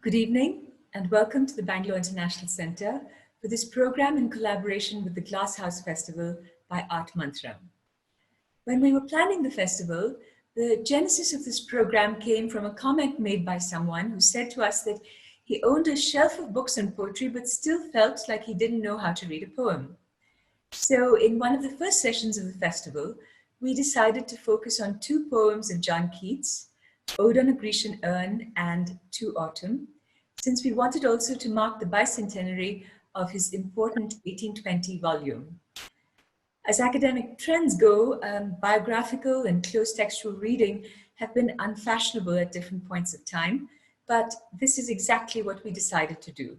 Good evening and welcome to the Bangalore International Centre for this program in collaboration with the Glasshouse Festival by Art Mantram. When we were planning the festival, the genesis of this program came from a comment made by someone who said to us that he owned a shelf of books on poetry but still felt like he didn't know how to read a poem. So in one of the first sessions of the festival, we decided to focus on two poems of John Keats, Ode on a Grecian Urn and To Autumn, since we wanted also to mark the bicentenary of his important 1820 volume. As academic trends go, biographical and close textual reading have been unfashionable at different points of time, but this is exactly what we decided to do.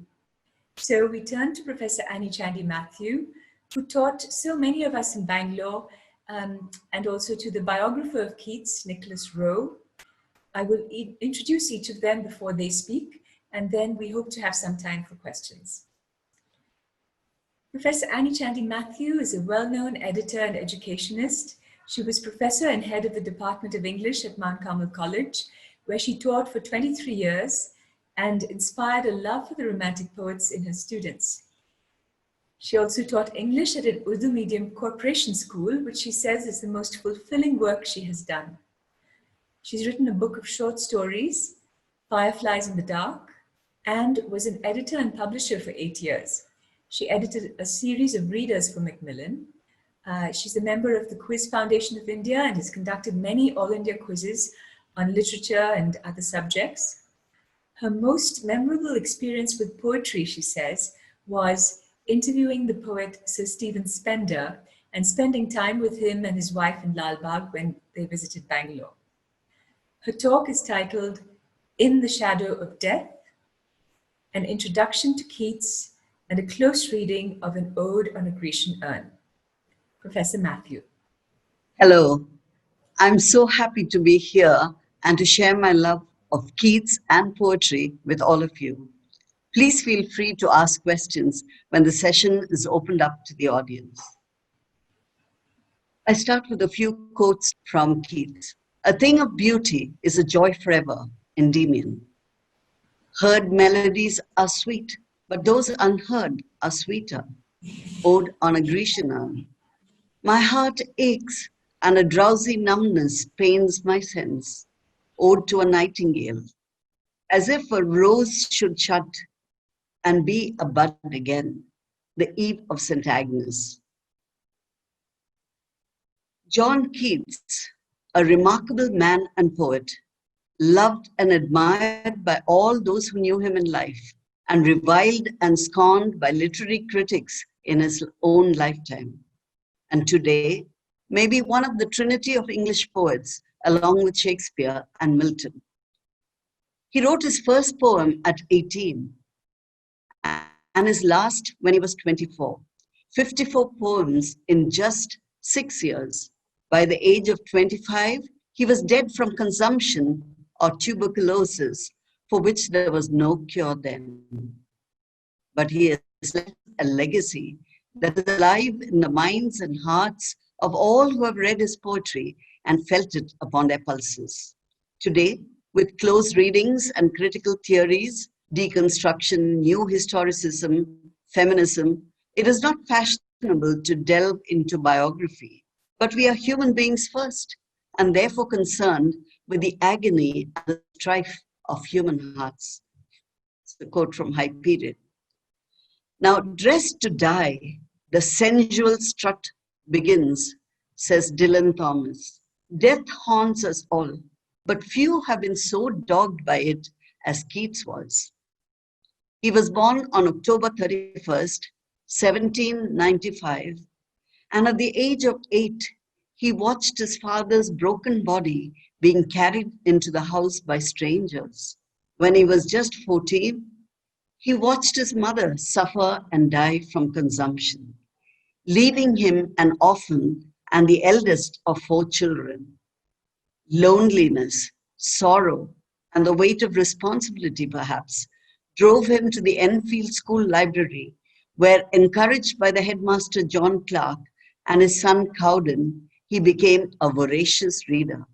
So we turned to Professor Chandy Mathew, who taught so many of us in Bangalore, and also to the biographer of Keats, Nicholas Rowe. I will introduce each of them before they speak, and then we hope to have some time for questions. Professor Chandy Mathew is a well-known editor and educationist. She was professor and head of the Department of English at Mount Carmel College, where she taught for 23 years and inspired a love for the Romantic poets in her students. She also taught English at an Urdu medium corporation school, which she says is the most fulfilling work she has done. She's written a book of short stories, Fireflies in the Dark, and was an editor and publisher for 8 years. She edited a series of readers for Macmillan. She's a member of the Quiz Foundation of India and has conducted many All India quizzes on literature and other subjects. Her most memorable experience with poetry, she says, was interviewing the poet Sir Stephen Spender and spending time with him and his wife in Lal Bagh when they visited Bangalore. Her talk is titled In the Shadow of Death, an introduction to Keats and a close reading of an ode on a Grecian urn. Professor Mathew. Hello, I'm so happy to be here and to share my love of Keats and poetry with all of you. Please feel free to ask questions when the session is opened up to the audience. I start with a few quotes from Keats. A thing of beauty is a joy forever, Endymion. Heard melodies are sweet, but those unheard are sweeter. Ode on a Grecian urn. My heart aches and a drowsy numbness pains my sense. Ode to a nightingale. As if a rose should shut and be a bud again, the Eve of St Agnes. John Keats, a remarkable man and poet, loved and admired by all those who knew him in life, and reviled and scorned by literary critics in his own lifetime. And today, maybe one of the trinity of English poets, along with Shakespeare and Milton. He wrote his first poem at 18, and his last when he was 24. 54 poems in just 6 years. By the age of 25, he was dead from consumption or tuberculosis, for which there was no cure then. But he has left a legacy that is alive in the minds and hearts of all who have read his poetry and felt it upon their pulses. Today, with close readings and critical theories, deconstruction, new historicism, feminism, it is not fashionable to delve into biography, but we are human beings first, and therefore concerned with the agony and the strife of human hearts. It's a quote from Hyperion. Now, dressed to die, the sensual strut begins, says Dylan Thomas. Death haunts us all, but few have been so dogged by it as Keats was. He was born on October 31st, 1795, and at the age of 8, he watched his father's broken body being carried into the house by strangers. When he was just 14, he watched his mother suffer and die from consumption, leaving him an orphan and the eldest of 4 children. Loneliness, sorrow, and the weight of responsibility, perhaps, drove him to the Enfield School Library, where, encouraged by the headmaster John Clark and his son Cowden, he became a voracious reader.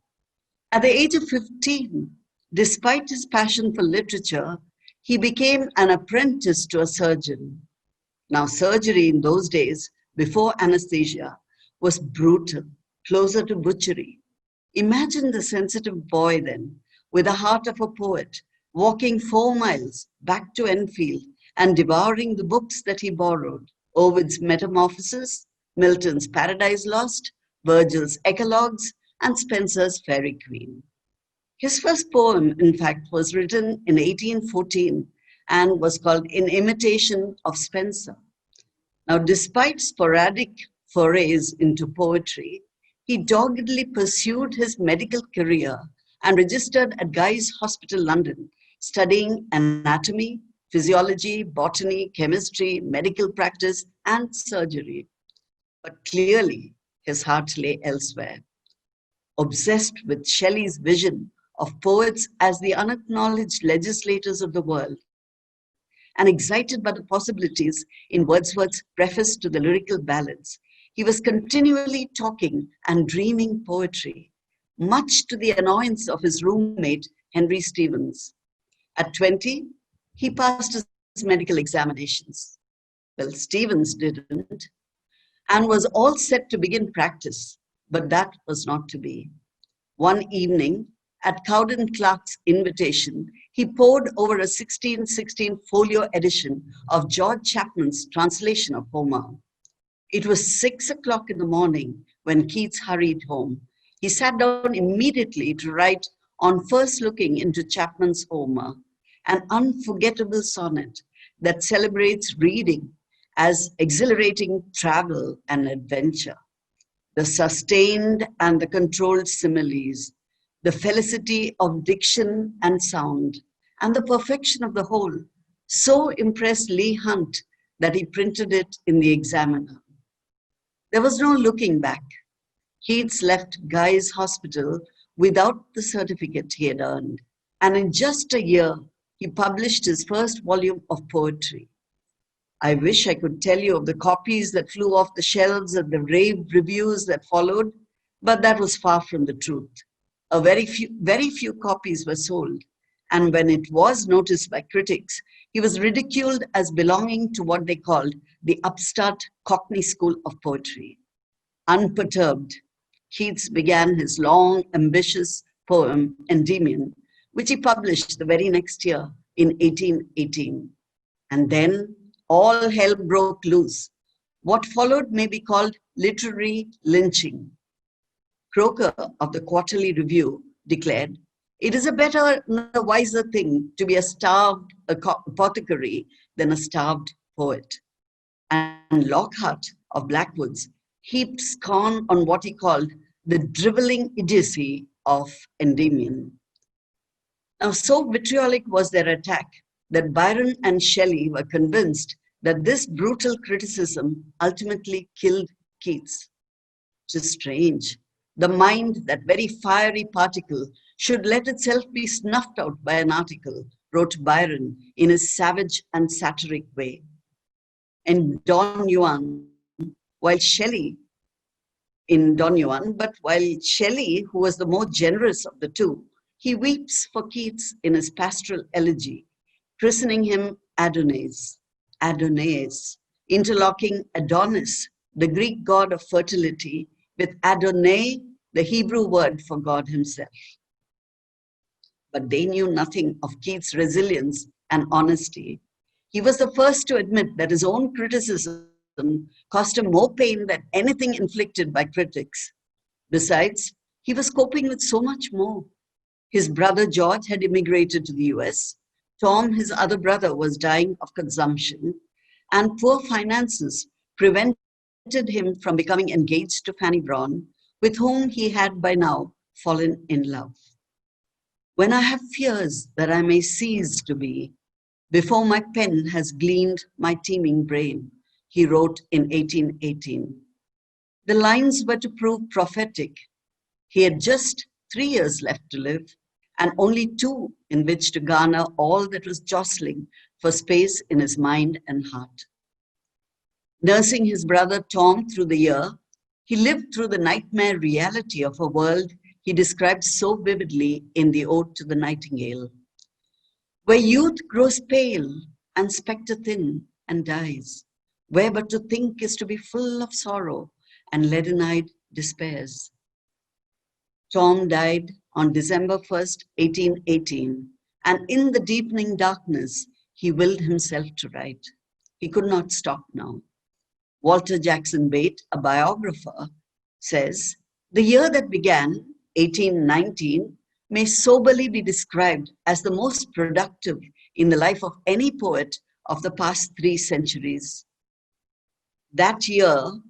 At the age of 15, despite his passion for literature, he became an apprentice to a surgeon. Now, surgery in those days, before anesthesia, was brutal, closer to butchery. Imagine the sensitive boy then, with the heart of a poet, walking 4 miles back to Enfield and devouring the books that he borrowed, Ovid's Metamorphoses, Milton's Paradise Lost, Virgil's Eclogues, and Spenser's Faerie Queene. His first poem, in fact, was written in 1814 and was called In Imitation of Spenser. Now, despite sporadic forays into poetry, he doggedly pursued his medical career and registered at Guy's Hospital, London, studying anatomy, physiology, botany, chemistry, medical practice, and surgery. But clearly, his heart lay elsewhere. Obsessed with Shelley's vision of poets as the unacknowledged legislators of the world, and excited by the possibilities in Wordsworth's preface to the lyrical ballads, he was continually talking and dreaming poetry, much to the annoyance of his roommate, Henry Stevens. At 20, he passed his medical examinations. Well, Stevens didn't, and was all set to begin practice, but that was not to be. One evening, at Cowden Clarke's invitation, he pored over a 1616 folio edition of George Chapman's translation of Homer. It was 6 o'clock in the morning when Keats hurried home. He sat down immediately to write on first looking into Chapman's Homer, an unforgettable sonnet that celebrates reading as exhilarating travel and adventure. The sustained and the controlled similes, the felicity of diction and sound, and the perfection of the whole so impressed Leigh Hunt that he printed it in the Examiner. There was no looking back. Keats left Guy's Hospital without the certificate he had earned, and in just a year, he published his first volume of poetry. I wish I could tell you of the copies that flew off the shelves and the rave reviews that followed, but that was far from the truth. Very few copies were sold, and when it was noticed by critics, he was ridiculed as belonging to what they called the upstart Cockney school of poetry. Unperturbed, Keats began his long, ambitious poem, Endymion, which he published the very next year in 1818. And then all hell broke loose. What followed may be called literary lynching. Croker of the Quarterly Review declared, "It is a better and a wiser thing to be a starved apothecary than a starved poet." And Lockhart of Blackwoods heaped scorn on what he called the drivelling idiocy of Endymion. Now, so vitriolic was their attack that Byron and Shelley were convinced that this brutal criticism ultimately killed Keats. Which is strange. The mind, that very fiery particle, should let itself be snuffed out by an article, wrote Byron in his savage and satiric way. In Don Juan, while Shelley, while Shelley, who was the more generous of the two, he weeps for Keats in his pastoral elegy, christening him Adonais, interlocking Adonis, the Greek god of fertility, with Adonai, the Hebrew word for God himself. But they knew nothing of Keats' resilience and honesty. He was the first to admit that his own criticism cost him more pain than anything inflicted by critics. Besides, he was coping with so much more. His brother George had immigrated to the US. Tom, his other brother, was dying of consumption, and poor finances prevented him from becoming engaged to Fanny Brawne, with whom he had by now fallen in love. "When I have fears that I may cease to be, before my pen has gleaned my teeming brain," he wrote in 1818. The lines were to prove prophetic. He had just 3 years left to live, and only 2 in which to garner all that was jostling for space in his mind and heart. Nursing his brother Tom through the year, he lived through the nightmare reality of a world he described so vividly in the Ode to the Nightingale. where youth grows pale and spectre thin and dies, where but to think is to be full of sorrow and leaden-eyed despairs. Tom died on December 1st, 1818, and in the deepening darkness, he willed himself to write. He could not stop now. Walter Jackson Bate, a biographer, says, "The year that began, 1819, may soberly be described as the most productive in the life of any poet of the past 3 centuries. That year,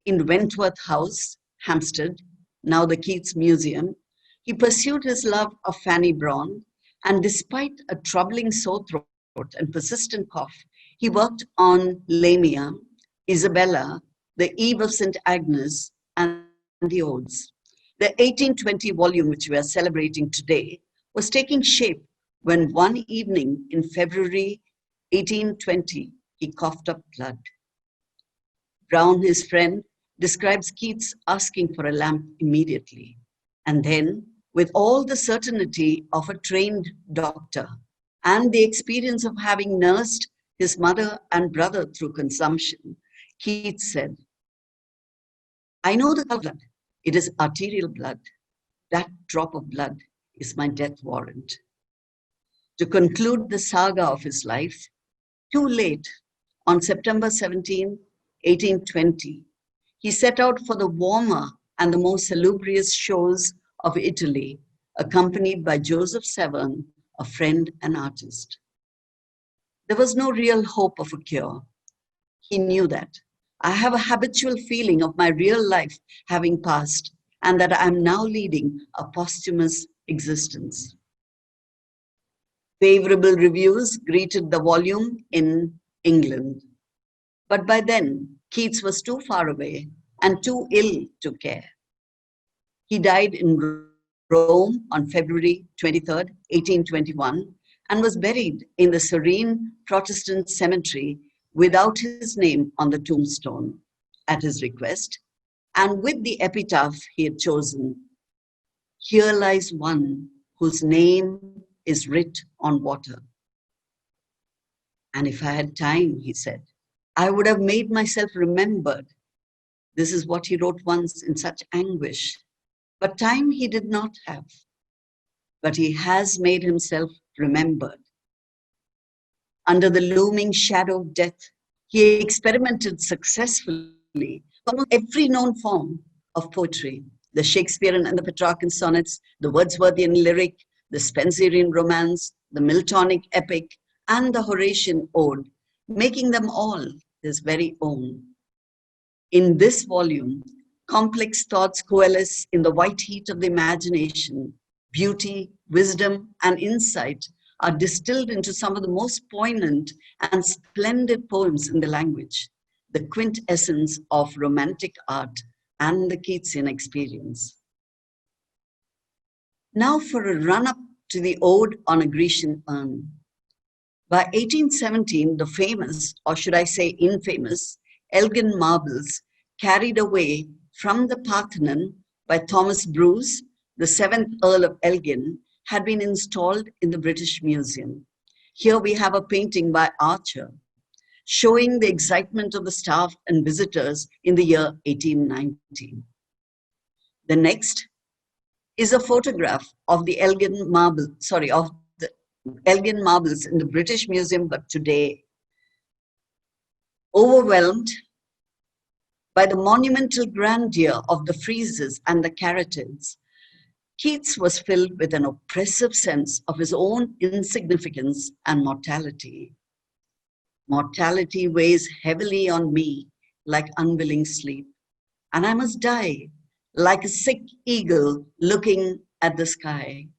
in Wentworth House, Hampstead, now the Keats Museum, he pursued his love of Fanny Brawne, and despite a troubling sore throat and persistent cough, he worked on Lamia, Isabella, the Eve of St Agnes, and the odes. The 1820 volume, which we are celebrating today, was taking shape when one evening in February 1820, he coughed up blood. Brown, his friend, describes Keats asking for a lamp immediately, and then, with all the certainty of a trained doctor and the experience of having nursed his mother and brother through consumption, Keats said, "I know the blood. It is arterial blood. That drop of blood is my death warrant." To conclude the saga of his life, too late, on September 17, 1820, he set out for the warmer and the more salubrious shores of Italy, accompanied by Joseph Severn, a friend and artist. There was no real hope of a cure. He knew that. "I have a habitual feeling of my real life having passed, and that I am now leading a posthumous existence." Favourable reviews greeted the volume in England. But by then, Keats was too far away and too ill to care. He died in Rome on February 23rd, 1821, and was buried in the serene Protestant cemetery without his name on the tombstone, at his request, and with the epitaph he had chosen, "Here lies one whose name is writ on water." "And if I had time," he said, "I would have made myself remembered." This is what he wrote once in such anguish. But time he did not have. But he has made himself remembered. Under the looming shadow of death, he experimented successfully with almost every known form of poetry: the Shakespearean and the Petrarchan sonnets, the Wordsworthian lyric, the Spencerian romance, the Miltonic epic, and the Horatian ode, making them all his very own. In this volume, complex thoughts coalesce in the white heat of the imagination. Beauty, wisdom, and insight are distilled into some of the most poignant and splendid poems in the language, the quintessence of romantic art and the Keatsian experience. Now for a run-up to the ode on a Grecian urn. By 1817, the famous, or should I say infamous, Elgin marbles, carried away from the Parthenon by Thomas Bruce, the 7th Earl of Elgin, had been installed in the British Museum. Here we have a painting by Archer, showing the excitement of the staff and visitors in the year 1819. The next is a photograph of the Elgin marbles in the British Museum, but today. Overwhelmed by the monumental grandeur of the friezes and the caryatids, Keats was filled with an oppressive sense of his own insignificance and mortality. "Mortality weighs heavily on me like unwilling sleep, and I must die like a sick eagle looking at the sky."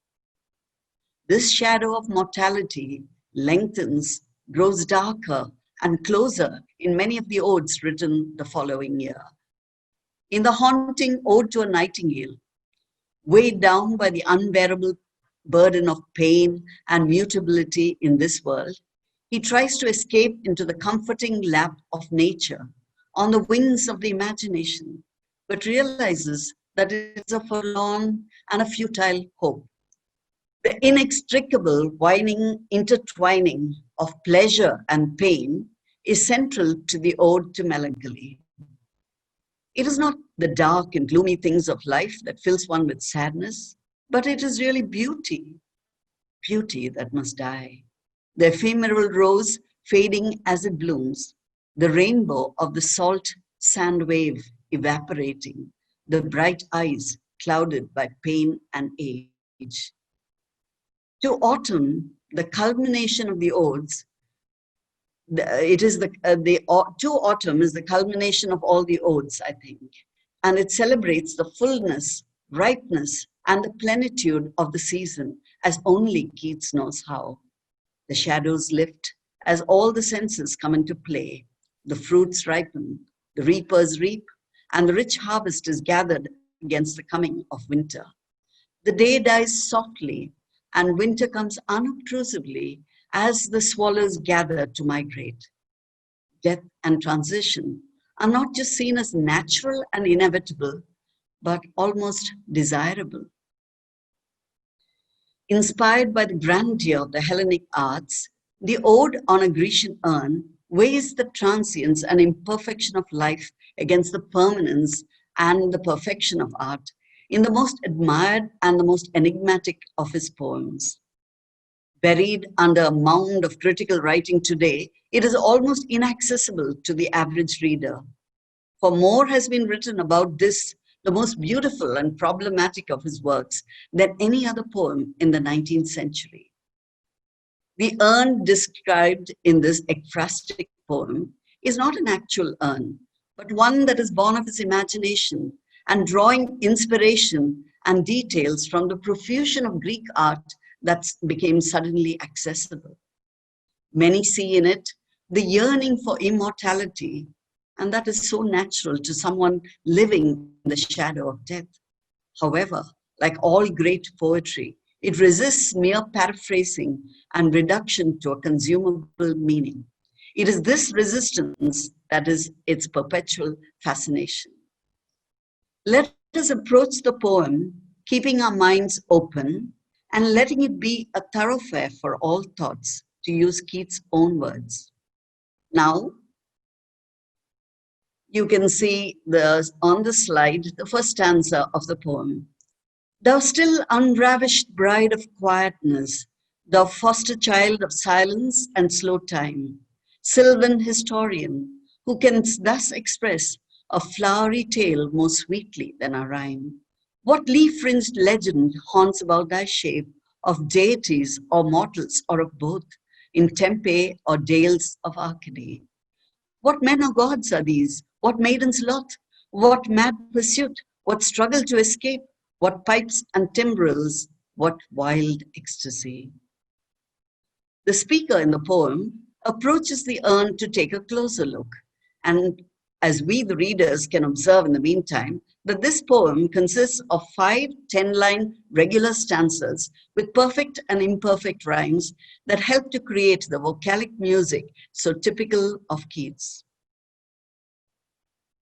This shadow of mortality lengthens, grows darker and closer in many of the odes written the following year. In the haunting Ode to a Nightingale, weighed down by the unbearable burden of pain and mutability in this world, he tries to escape into the comforting lap of nature on the wings of the imagination, but realizes that it is a forlorn and a futile hope. The inextricable intertwining of pleasure and pain is central to the ode to melancholy. It is not the dark and gloomy things of life that fills one with sadness, but it is really beauty, beauty that must die. The ephemeral rose fading as it blooms, the rainbow of the salt sand wave evaporating, the bright eyes clouded by pain and age. To autumn, the culmination of the odes, to autumn is the culmination of all the odes, I think, and it celebrates the fullness, ripeness, and the plenitude of the season as only Keats knows how. The shadows lift as all the senses come into play. The fruits ripen, the reapers reap, and the rich harvest is gathered against the coming of winter. The day dies softly, and winter comes unobtrusively as the swallows gather to migrate. Death and transition are not just seen as natural and inevitable, but almost desirable. Inspired by the grandeur of the Hellenic arts, the Ode on a Grecian Urn weighs the transience and imperfection of life against the permanence and the perfection of art in the most admired and the most enigmatic of his poems. Buried under a mound of critical writing today, it is almost inaccessible to the average reader. For more has been written about this, the most beautiful and problematic of his works, than any other poem in the 19th century. The urn described in this ekphrastic poem is not an actual urn, but one that is born of his imagination and drawing inspiration and details from the profusion of Greek art that became suddenly accessible. Many see in it the yearning for immortality, and that is so natural to someone living in the shadow of death. However, like all great poetry, it resists mere paraphrasing and reduction to a consumable meaning. It is this resistance that is its perpetual fascination. Let us approach the poem, keeping our minds open and letting it be a thoroughfare for all thoughts, to use Keats' own words. Now, you can see on the slide the first stanza of the poem. Thou still unravished bride of quietness, thou foster child of silence and slow time, sylvan historian, who can thus express a flowery tale more sweetly than a rhyme. What leaf-fringed legend haunts about thy shape of deities or mortals or of both, in Tempe or dales of Arcady? What men or gods are these? What maiden's lot? What mad pursuit? What struggle to escape? What pipes and timbrels? What wild ecstasy? The speaker in the poem approaches the urn to take a closer look. And as we, the readers, can observe in the meantime, that this poem consists of 5 10-line regular stanzas with perfect and imperfect rhymes that help to create the vocalic music so typical of Keats.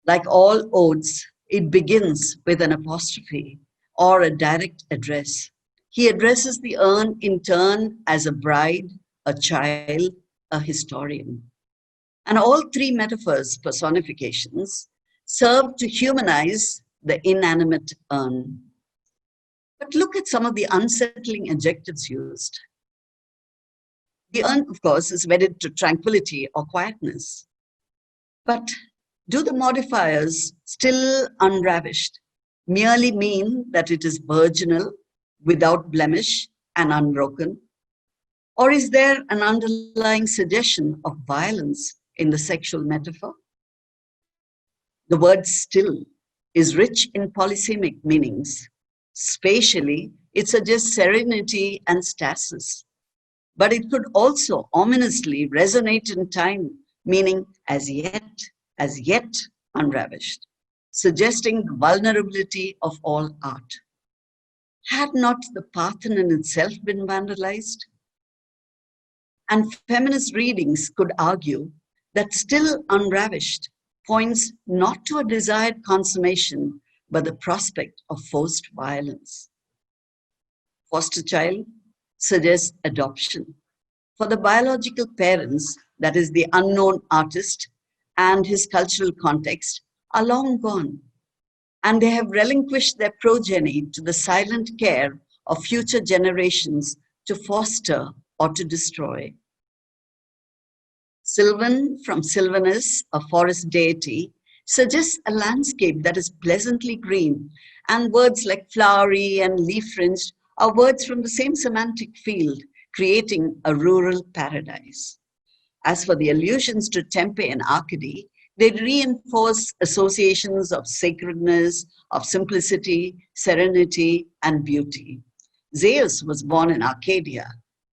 Like all odes, it begins with an apostrophe or a direct address. He addresses the urn in turn as a bride, a child, a historian. And all 3 metaphors, personifications, serve to humanize the inanimate urn. But look at some of the unsettling adjectives used. The urn, of course, is wedded to tranquility or quietness. But do the modifiers, still unravished, merely mean that it is virginal, without blemish, and unbroken? Or is there an underlying suggestion of violence in the sexual metaphor? The word still is rich in polysemic meanings. Spatially, it suggests serenity and stasis. But it could also ominously resonate in time, meaning as yet unravished, suggesting the vulnerability of all art. Had not the Parthenon itself been vandalized? And feminist readings could argue that still unravished points not to a desired consummation, but the prospect of forced violence. Foster child suggests adoption. For the biological parents, that is the unknown artist and his cultural context, are long gone, and they have relinquished their progeny to the silent care of future generations to foster or to destroy. Sylvan, from Sylvanus, a forest deity, suggests a landscape that is pleasantly green, and words like flowery and leaf-fringed are words from the same semantic field, creating a rural paradise. As for the allusions to Tempe and Arcady, they reinforce associations of sacredness, of simplicity, serenity, and beauty. Zeus was born in Arcadia,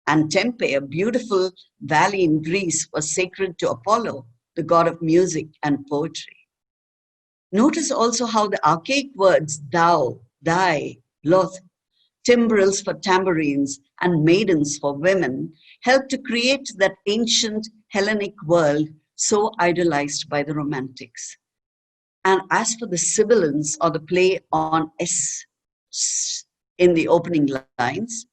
and Tempe, a beautiful valley in Greece, was sacred to Apollo, the god of music and poetry. Notice also how the archaic words thou, thy, loth, timbrels for tambourines, and maidens for women help to create that ancient Hellenic world so idolized by the Romantics. And as for the sibilants, or the play on S in the opening lines,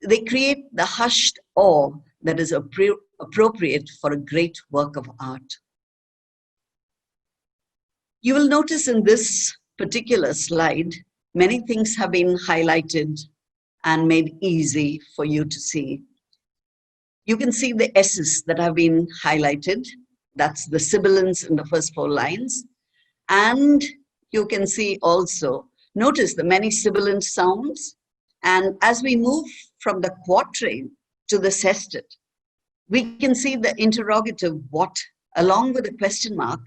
they create the hushed awe that is appropriate for a great work of art. You will notice in this particular slide, many things have been highlighted and made easy for you to see. You can see the S's that have been highlighted. That's the sibilants in the first 4 lines. And you can see also, notice the many sibilant sounds. And as we move from the quatrain to the sestet, we can see the interrogative what along with the question mark,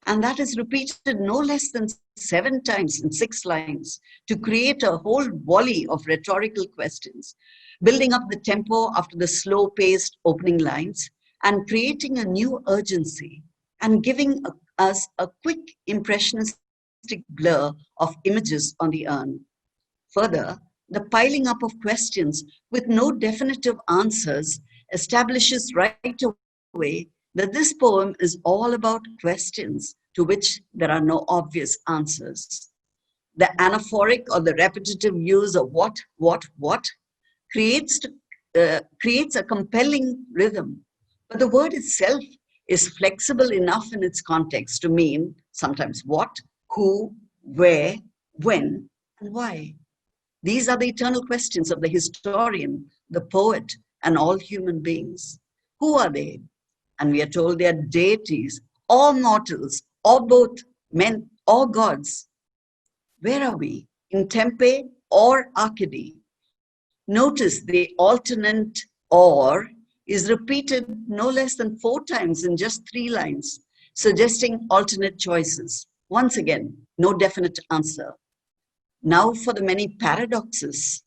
and that is repeated no less than 7 times in 6 lines to create a whole volley of rhetorical questions, building up the tempo after the slow-paced opening lines and creating a new urgency and giving us a quick impressionistic blur of images on the urn. Further, the piling up of questions with no definitive answers establishes right away that this poem is all about questions to which there are no obvious answers. The anaphoric or the repetitive use of what creates a compelling rhythm. But the word itself is flexible enough in its context to mean sometimes what, who, where, when, and why. These are the eternal questions of the historian, the poet, and all human beings. Who are they? And we are told they are deities, or mortals, or both men or gods. Where are we? In Tempe or Arcady? Notice the alternate or is repeated no less than 4 times in just 3 lines, suggesting alternate choices. Once again, no definite answer. Now for the many paradoxes.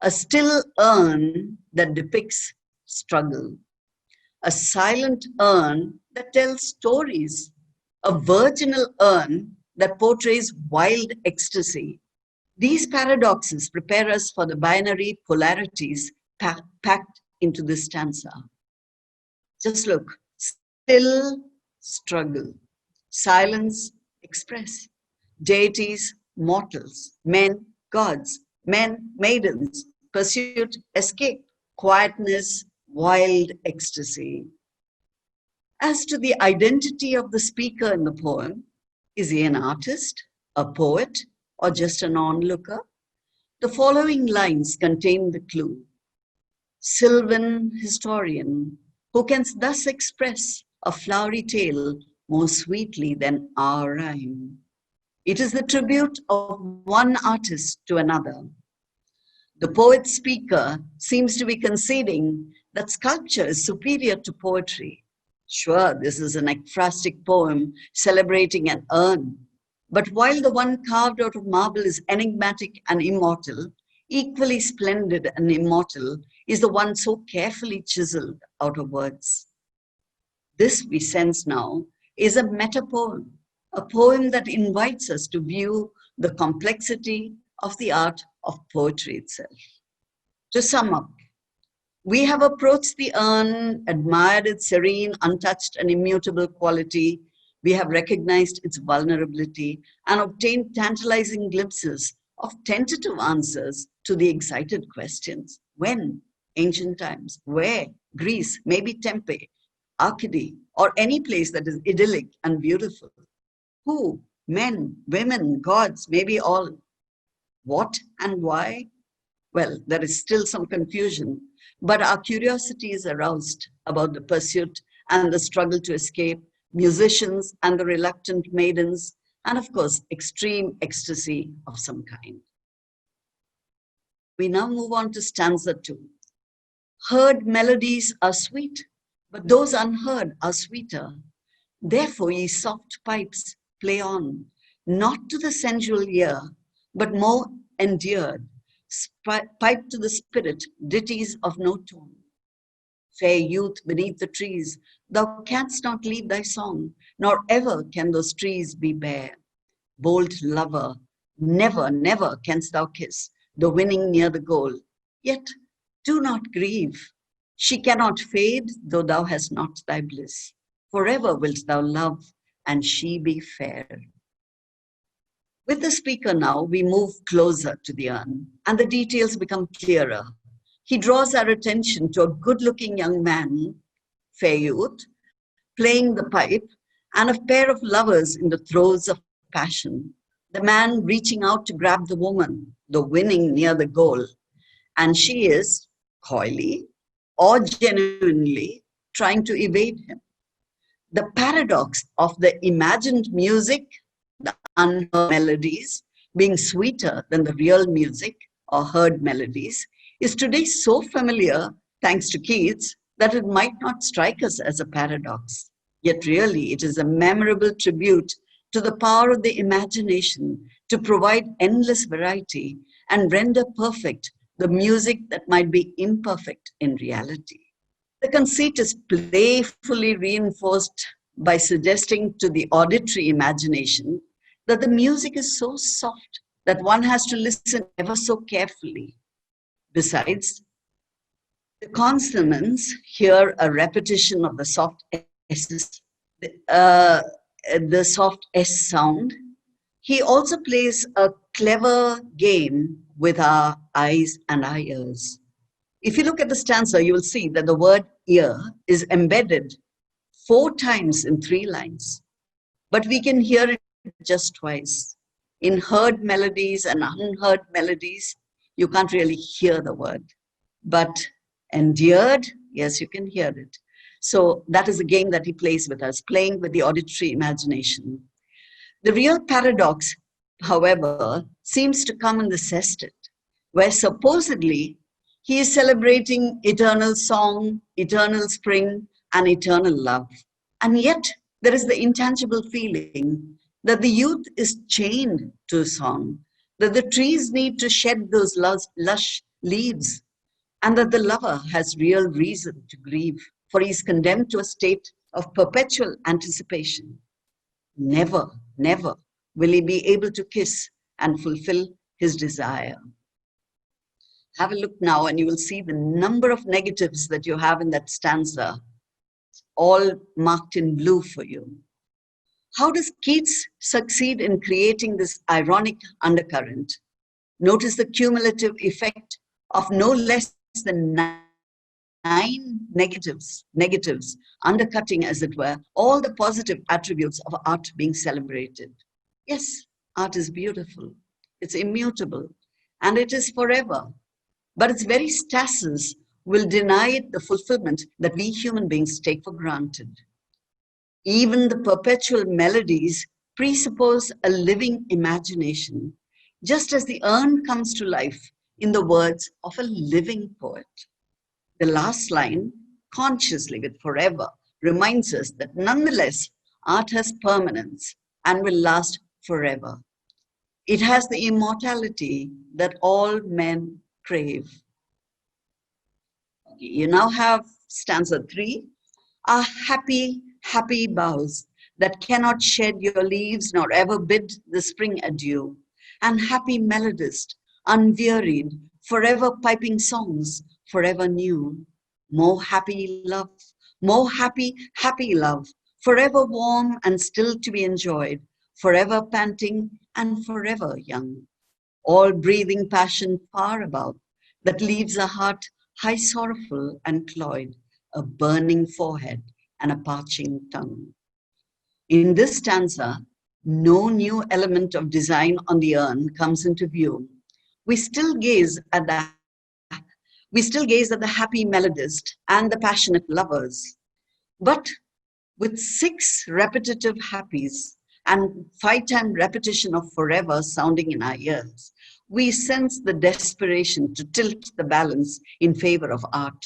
A still urn that depicts struggle. A silent urn that tells stories. A virginal urn that portrays wild ecstasy. These paradoxes prepare us for the binary polarities packed into this stanza. Just look, still struggle, silence express, deities, mortals, men, gods, men, maidens, pursuit, escape, quietness, wild ecstasy. As to the identity of the speaker in the poem, is he an artist, a poet, or just an onlooker? The following lines contain the clue. Sylvan historian, who can thus express a flowery tale more sweetly than our rhyme. It is the tribute of one artist to another. The poet speaker seems to be conceding that sculpture is superior to poetry. Sure, this is an ekphrastic poem celebrating an urn. But while the one carved out of marble is enigmatic and immortal, equally splendid and immortal is the one so carefully chiseled out of words. This, we sense now, is a meta-poem, a poem that invites us to view the complexity of the art of poetry itself. To sum up, we have approached the urn, admired its serene, untouched, and immutable quality. We have recognized its vulnerability and obtained tantalizing glimpses of tentative answers to the excited questions. When? Ancient times. Where? Greece, maybe Tempe, Arcady, or any place that is idyllic and beautiful. Who? Men, women, gods, maybe all. What and why? Well, there is still some confusion, but our curiosity is aroused about the pursuit and the struggle to escape, musicians and the reluctant maidens, and of course, extreme ecstasy of some kind. We now move on to stanza 2. Heard melodies are sweet, but those unheard are sweeter. Therefore, ye soft pipes, play on, not to the sensual ear, but more endeared. Pipe to the spirit, ditties of no tone. Fair youth beneath the trees, thou canst not leave thy song, nor ever can those trees be bare. Bold lover, never, never canst thou kiss the winning near the goal. Yet do not grieve. She cannot fade, though thou hast not thy bliss. Forever wilt thou love, and she be fair. With the speaker now, we move closer to the urn, and the details become clearer. He draws our attention to a good-looking young man, fair youth, playing the pipe, and a pair of lovers in the throes of passion. The man reaching out to grab the woman, the winning near the goal, and she is coyly or genuinely trying to evade him. The paradox of the imagined music, the unheard melodies, being sweeter than the real music or heard melodies, is today so familiar, thanks to Keats, that it might not strike us as a paradox. Yet really, it is a memorable tribute to the power of the imagination to provide endless variety and render perfect the music that might be imperfect in reality. The conceit is playfully reinforced by suggesting to the auditory imagination that the music is so soft that one has to listen ever so carefully. Besides, the consonants hear a repetition of the soft S's, the soft S sound. He also plays a clever game with our eyes and our ears. If you look at the stanza, you will see that the word ear is embedded 4 times in 3 lines, but we can hear it just twice. In heard melodies and unheard melodies, you can't really hear the word, but endeared, yes, you can hear it. So that is a game that he plays with us, playing with the auditory imagination. The real paradox, however, seems to come in the sestet, where supposedly he is celebrating eternal song, eternal spring, and eternal love. And yet there is the intangible feeling that the youth is chained to song, that the trees need to shed those lush leaves, and that the lover has real reason to grieve, for he is condemned to a state of perpetual anticipation. Never, never will he be able to kiss and fulfill his desire. Have a look now and you will see the number of negatives that you have in that stanza, all marked in blue for you. How does Keats succeed in creating this ironic undercurrent? Notice the cumulative effect of no less than 9 negatives, undercutting, as it were, all the positive attributes of art being celebrated. Yes, art is beautiful, it's immutable, and it is forever. But its very stasis will deny it the fulfillment that we human beings take for granted. Even the perpetual melodies presuppose a living imagination, just as the urn comes to life in the words of a living poet. The last line, consciously with forever, reminds us that nonetheless, art has permanence and will last forever. It has the immortality that all men crave. You now have stanza 3. Ah, happy, happy boughs that cannot shed your leaves nor ever bid the spring adieu, and happy melodist, unwearied, forever piping songs, forever new. More happy love, more happy, happy love, forever warm and still to be enjoyed, forever panting and forever young. All breathing passion far above, that leaves a heart high sorrowful and cloyed, a burning forehead and a parching tongue. In this stanza, no new element of design on the urn comes into view. We still gaze at the happy melodist and the passionate lovers, but with 6 repetitive happies and 5-time repetition of forever sounding in our ears, we sense the desperation to tilt the balance in favor of art.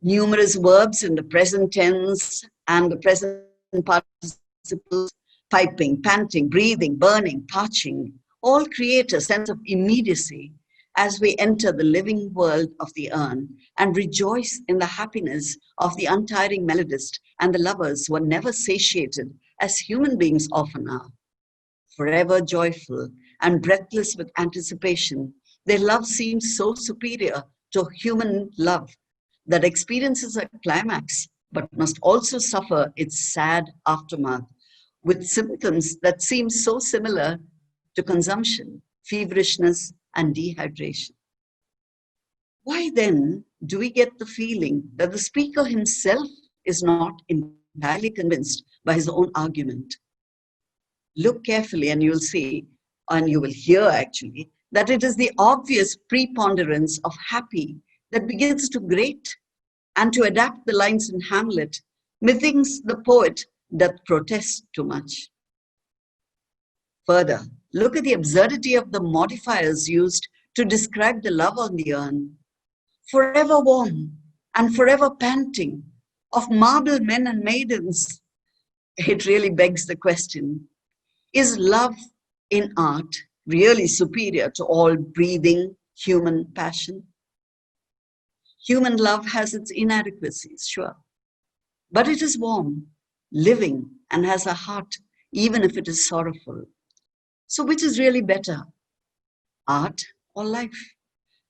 Numerous verbs in the present tense and the present participles, piping, panting, breathing, burning, parching, all create a sense of immediacy as we enter the living world of the urn and rejoice in the happiness of the untiring melodist and the lovers who are never satiated as human beings often are. Forever joyful and breathless with anticipation, their love seems so superior to human love that experiences a climax but must also suffer its sad aftermath with symptoms that seem so similar to consumption, feverishness, and dehydration. Why then do we get the feeling that the speaker himself is not entirely convinced by his own argument? Look carefully and you'll see, and you will hear actually, that it is the obvious preponderance of happy that begins to grate and to adapt the lines in Hamlet. Methinks the poet doth protest too much. Further, look at the absurdity of the modifiers used to describe the love on the urn. Forever warm and forever panting, of marble men and maidens. It really begs the question, is love in art really superior to all breathing human passion? Human love has its inadequacies, sure, but it is warm, living, and has a heart, even if it is sorrowful. So which is really better, art or life?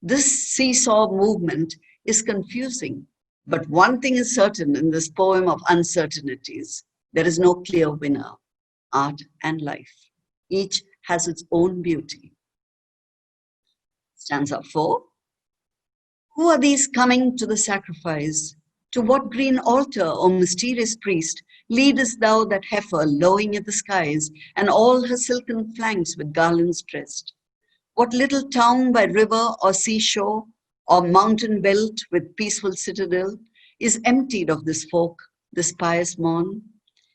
This seesaw movement is confusing, but one thing is certain in this poem of uncertainties. There is no clear winner, art and life. Each has its own beauty. Stanza 4. Who are these coming to the sacrifice? To what green altar, O mysterious priest, leadest thou that heifer lowing in the skies, and all her silken flanks with garlands dressed? What little town by river or seashore, or mountain belt with peaceful citadel, is emptied of this folk, this pious morn?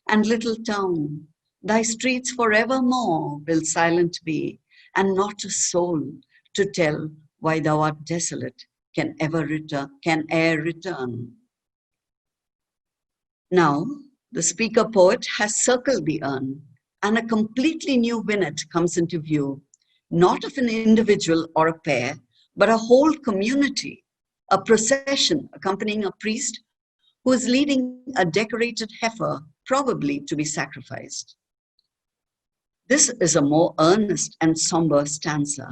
And little town, thy streets forevermore will silent be, and not a soul to tell why thou art desolate can e'er return. Now, the speaker poet has circled the urn, and a completely new vignette comes into view, not of an individual or a pair, but a whole community, a procession accompanying a priest who is leading a decorated heifer, probably to be sacrificed. This is a more earnest and somber stanza.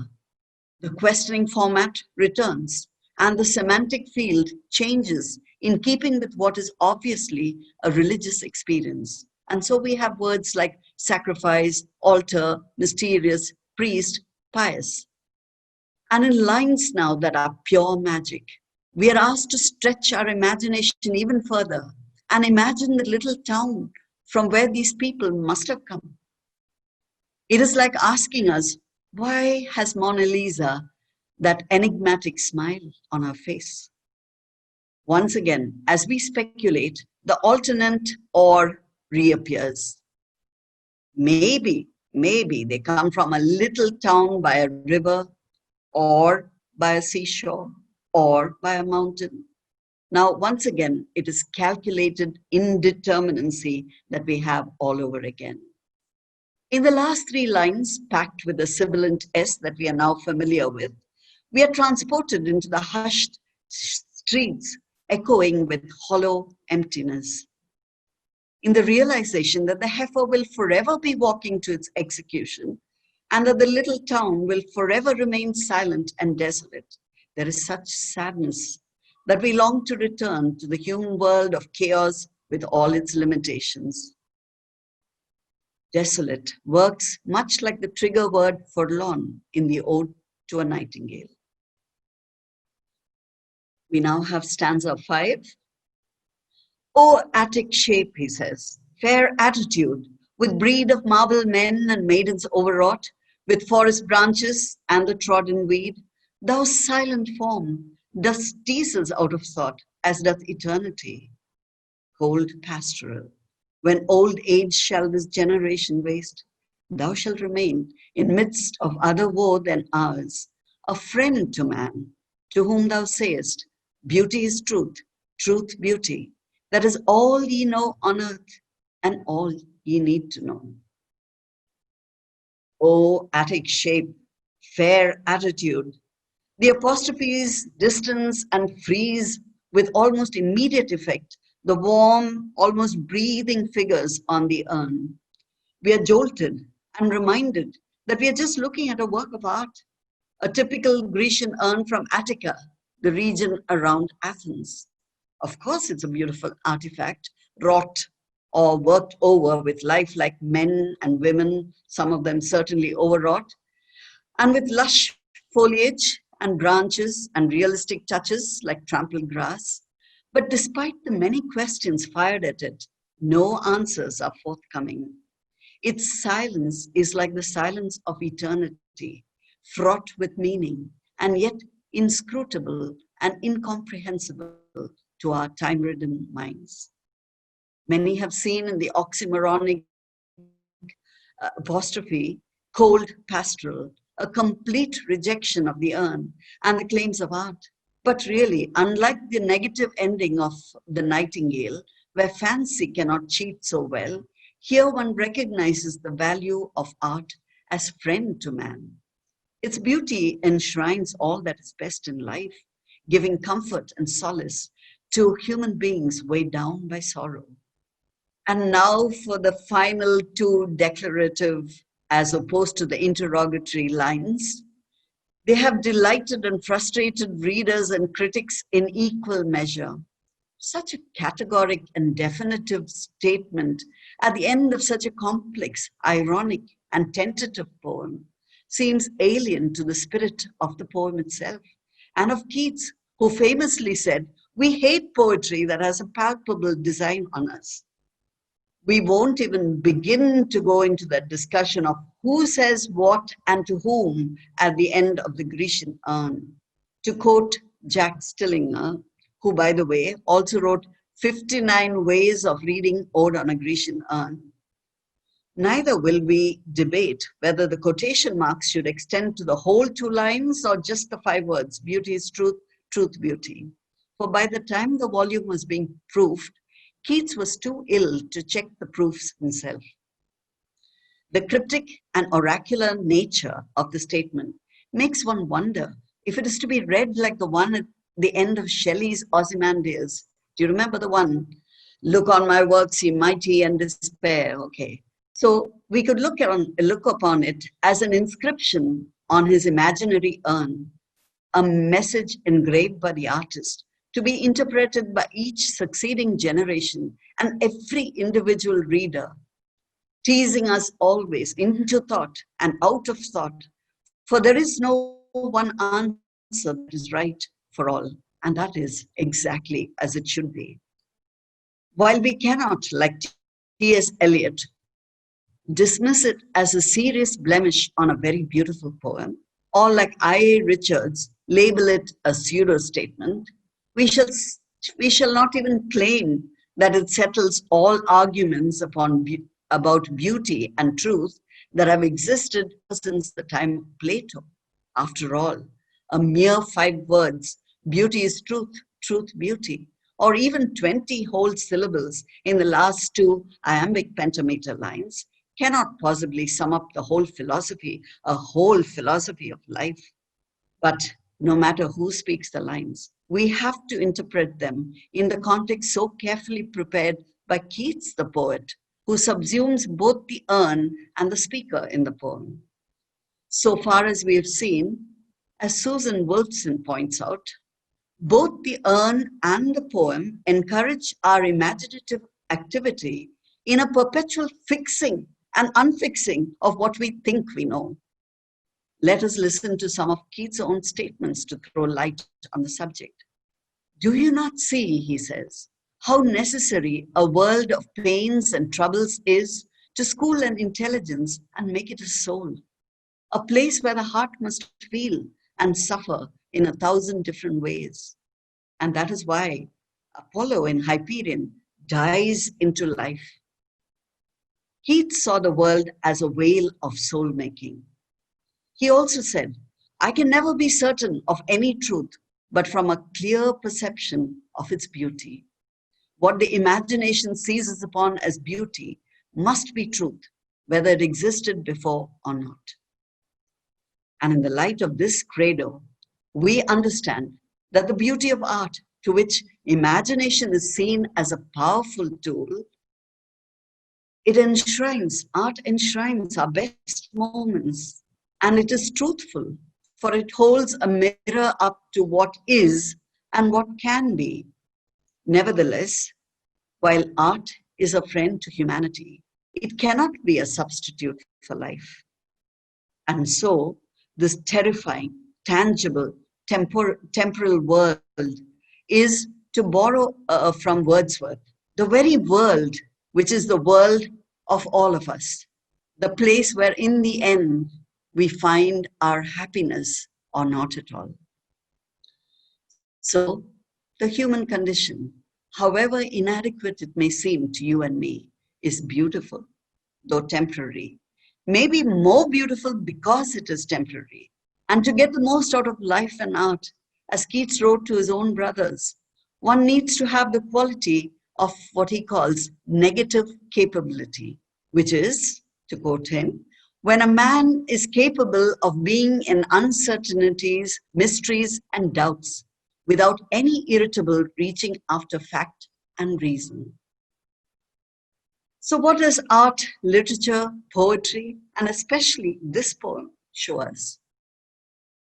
The questioning format returns, and the semantic field changes in keeping with what is obviously a religious experience. And so we have words like sacrifice, altar, mysterious, priest, pious. And in lines now that are pure magic, we are asked to stretch our imagination even further and imagine the little town from where these people must have come. It is like asking us, why has Mona Lisa that enigmatic smile on her face? Once again, as we speculate, the alternate or reappears. Maybe they come from a little town by a river, or by a seashore, or by a mountain. Now, once again, it is calculated indeterminacy that we have all over again. In the last 3 lines, packed with the sibilant S that we are now familiar with, we are transported into the hushed streets, echoing with hollow emptiness. In the realization that the heifer will forever be walking to its execution, and that the little town will forever remain silent and desolate, there is such sadness that we long to return to the human world of chaos with all its limitations. Desolate works much like the trigger word forlorn in the ode to a nightingale. We now have stanza 5. O Attic shape, he says, fair attitude, with breed of marble men and maidens overwrought, with forest branches and the trodden weed, thou silent form dost tease us out of thought, as doth eternity. Cold pastoral, when old age shall this generation waste, thou shalt remain in midst of other woe than ours, a friend to man, to whom thou sayest, beauty is truth, truth beauty. That is all ye know on earth and all ye need to know. O Attic shape, fair attitude, the apostrophes distance and freeze with almost immediate effect the warm, almost breathing figures on the urn. We are jolted and reminded that we are just looking at a work of art, a typical Grecian urn from Attica, the region around Athens. Of course, it's a beautiful artifact, wrought or worked over with lifelike men and women, some of them certainly overwrought, and with lush foliage and branches and realistic touches like trampled grass. But despite the many questions fired at it, no answers are forthcoming. Its silence is like the silence of eternity, fraught with meaning, and yet inscrutable and incomprehensible to our time-ridden minds. Many have seen in the oxymoronic apostrophe, cold pastoral, a complete rejection of the urn and the claims of art. But really, unlike the negative ending of the Nightingale, where fancy cannot cheat so well, here one recognizes the value of art as friend to man. Its beauty enshrines all that is best in life, giving comfort and solace to human beings weighed down by sorrow. And now for the final two declarative, as opposed to the interrogatory lines. They have delighted and frustrated readers and critics in equal measure. Such a categoric and definitive statement at the end of such a complex, ironic, and tentative poem seems alien to the spirit of the poem itself, and of Keats, who famously said, "We hate poetry that has a palpable design on us." We won't even begin to go into that discussion of who says what and to whom at the end of the Grecian Urn. To quote Jack Stillinger, who, by the way, also wrote 59 ways of reading Ode on a Grecian Urn, neither will we debate whether the quotation marks should extend to the whole 2 lines or just the 5 words, beauty is truth, truth beauty. For by the time the volume was being proofed, Keats was too ill to check the proofs himself. The cryptic and oracular nature of the statement makes one wonder if it is to be read like the one at the end of Shelley's Ozymandias. Do you remember the one? Look on my works, ye mighty, and despair. Okay. So we could look upon it as an inscription on his imaginary urn, a message engraved by the artist, to be interpreted by each succeeding generation and every individual reader, teasing us always into thought and out of thought, for there is no one answer that is right for all, and that is exactly as it should be. While we cannot, like T.S. Eliot, dismiss it as a serious blemish on a very beautiful poem, or like I.A. Richards, label it a pseudo-statement, we shall not even claim that it settles all arguments about beauty and truth that have existed since the time of Plato. After all, a mere 5 words, beauty is truth, truth beauty, or even 20 whole syllables in the last 2 iambic pentameter lines cannot possibly sum up the whole philosophy, a whole philosophy of life. But no matter who speaks the lines, we have to interpret them in the context so carefully prepared by Keats, the poet, who subsumes both the urn and the speaker in the poem. So far as we have seen, as Susan Wolfson points out, both the urn and the poem encourage our imaginative activity in a perpetual fixing and unfixing of what we think we know. Let us listen to some of Keats' own statements to throw light on the subject. Do you not see, he says, how necessary a world of pains and troubles is to school an intelligence and make it a soul, a place where the heart must feel and suffer in 1,000 different ways. And that is why Apollo in Hyperion dies into life. Keats saw the world as a whale of soul-making. He also said, I can never be certain of any truth, but from a clear perception of its beauty. What the imagination seizes upon as beauty must be truth, whether it existed before or not. And in the light of this credo, we understand that the beauty of art, to which imagination is seen as a powerful tool, art enshrines our best moments, and it is truthful, for it holds a mirror up to what is and what can be. Nevertheless, while art is a friend to humanity, it cannot be a substitute for life. And so, this terrifying, tangible, temporal world is, to borrow from Wordsworth, the very world which is the world of all of us, the place where in the end we find our happiness or not at all. So, the human condition, however inadequate it may seem to you and me, is beautiful, though temporary. Maybe more beautiful because it is temporary. And to get the most out of life and art, as Keats wrote to his own brothers, one needs to have the quality of what he calls negative capability, which is, to quote him, when a man is capable of being in uncertainties, mysteries, and doubts, without any irritable reaching after fact and reason. So what does art, literature, poetry, and especially this poem show us?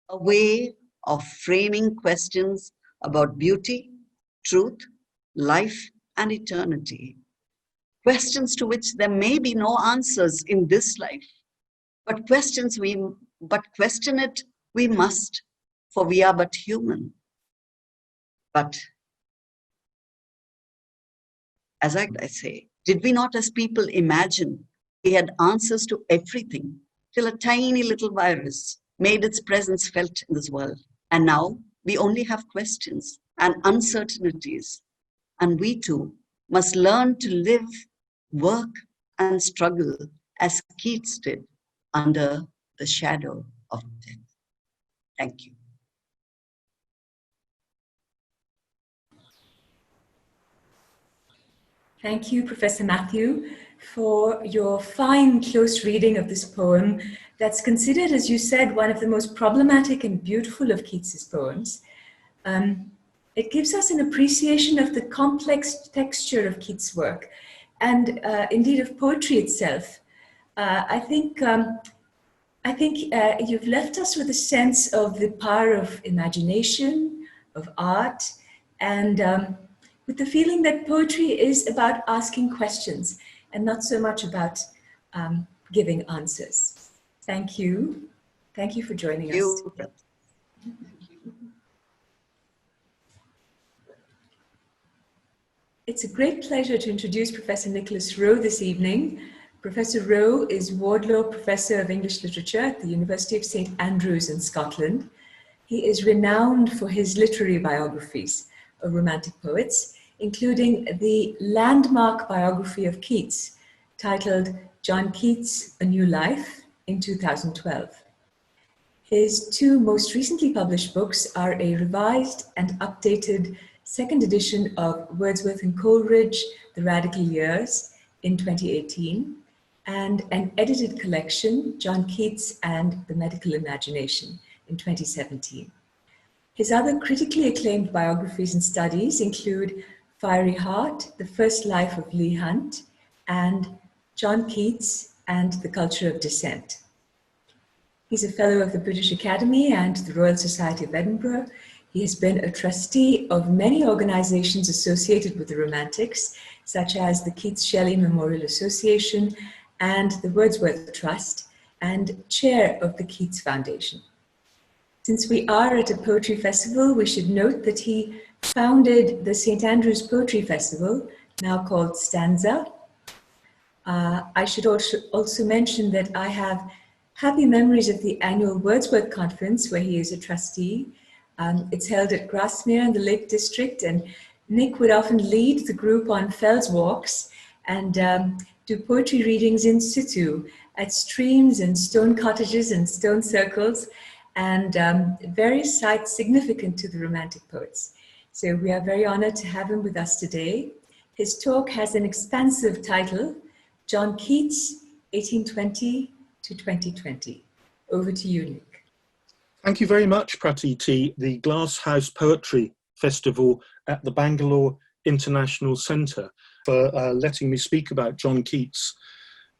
A way of framing questions about beauty, truth, life, and eternity. Questions to which there may be no answers in this life, but question it we must, for we are but human. But as I say, did we not as people imagine we had answers to everything till a tiny little virus made its presence felt in this world? And now we only have questions and uncertainties, and we too must learn to live, work, and struggle as Keats did under the shadow of death. Thank you. Thank you, Professor Mathew, for your fine, close reading of this poem that's considered, as you said, one of the most problematic and beautiful of Keats's poems. It gives us an appreciation of the complex texture of Keats' work and indeed of poetry itself. I think you've left us with a sense of the power of imagination, of art, and with the feeling that poetry is about asking questions and not so much about giving answers. Thank you. Thank you for joining us. It's a great pleasure to introduce Professor Nicholas Rowe this evening. Professor Rowe is Wardlaw Professor of English Literature at the University of St Andrews in Scotland. He is renowned for his literary biographies of Romantic poets, including the landmark biography of Keats, titled John Keats, A New Life, in 2012. His two most recently published books are a revised and updated second edition of Wordsworth and Coleridge, The Radical Years, in 2018, and an edited collection, John Keats and the Medical Imagination, in 2017. His other critically acclaimed biographies and studies include Fiery Heart, The First Life of Leigh Hunt, and John Keats and the Culture of Dissent. He's a Fellow of the British Academy and the Royal Society of Edinburgh. He has been a trustee of many organizations associated with the Romantics, such as the Keats Shelley Memorial Association and the Wordsworth Trust, and chair of the Keats Foundation. Since we are at a poetry festival, we should note that he founded the St Andrews Poetry Festival, now called Stanza. I should also mention that I have happy memories of the annual Wordsworth Conference, where he is a trustee. It's held at Grasmere in the Lake District, and Nick would often lead the group on Fells walks and do poetry readings in situ at streams and stone cottages and stone circles, and various sites significant to the Romantic poets. So we are very honored to have him with us today. His talk has an expansive title, John Keats, 1820 to 2020. Over to you, Nick. Thank you very much, Pratiti. The Glass House Poetry Festival at the Bangalore International Centre for letting me speak about John Keats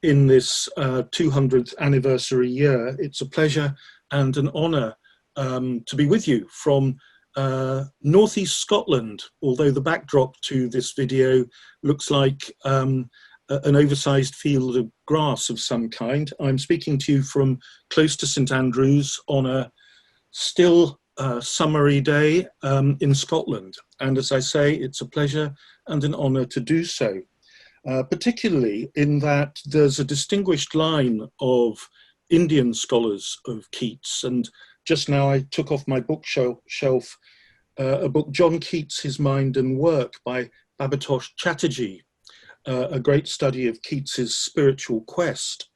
in this 200th anniversary year. It's a pleasure and an honour to be with you from northeast Scotland, although the backdrop to this video looks like an oversized field of grass of some kind. I'm speaking to you from close to St Andrews on a still summery day in Scotland. And as I say, it's a pleasure and an honour to do so, particularly in that there's a distinguished line of Indian scholars of Keats. And just now I took off my bookshelf a book, John Keats, His Mind and Work by Babatosh Chatterjee, a great study of Keats's spiritual quest.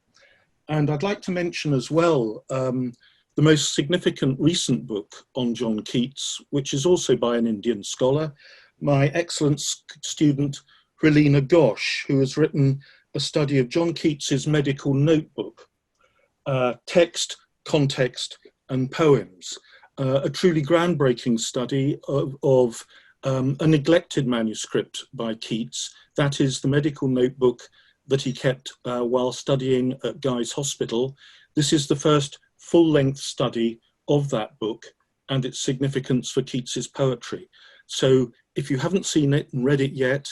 And I'd like to mention as well the most significant recent book on John Keats, which is also by an Indian scholar, my excellent student, Helena Ghosh, who has written a study of John Keats's medical notebook, text, context, and poems, a truly groundbreaking study of a neglected manuscript by Keats. That is the medical notebook that he kept while studying at Guy's Hospital. This is the first full-length study of that book and its significance for Keats's poetry. So if you haven't seen it and read it yet,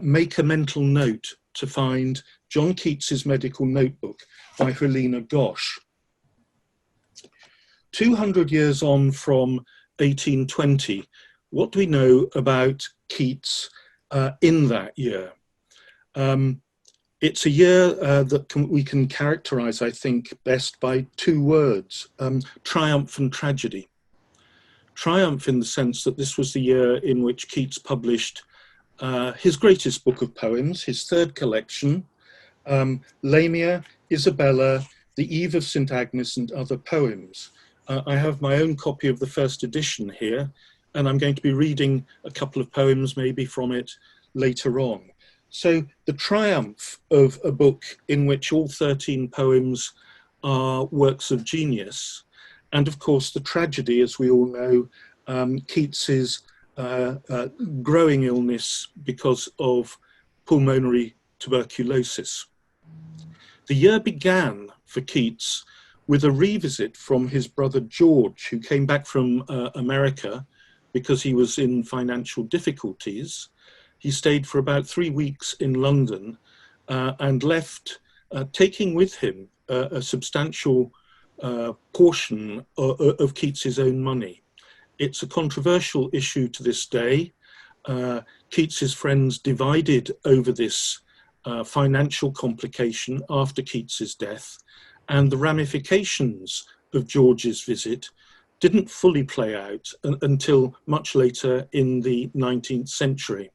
make a mental note to find John Keats's medical notebook by Helena Ghosh. 200 years on from 1820, what do we know about Keats in that year? It's a year that we can characterize, I think, best by two words, triumph and tragedy. Triumph in the sense that this was the year in which Keats published his greatest book of poems, his third collection, Lamia, Isabella, the Eve of St Agnes and Other Poems. I have my own copy of the first edition here, and I'm going to be reading a couple of poems maybe from it later on. So the triumph of a book in which all 13 poems are works of genius, and of course the tragedy, as we all know, Keats's growing illness because of pulmonary tuberculosis. The year began for Keats with a revisit from his brother George, who came back from America because he was in financial difficulties. He stayed for about 3 weeks in London and left, taking with him a substantial portion of Keats's own money. It's a controversial issue to this day. Keats's friends divided over this financial complication after Keats's death, and the ramifications of George's visit didn't fully play out until much later in the 19th century.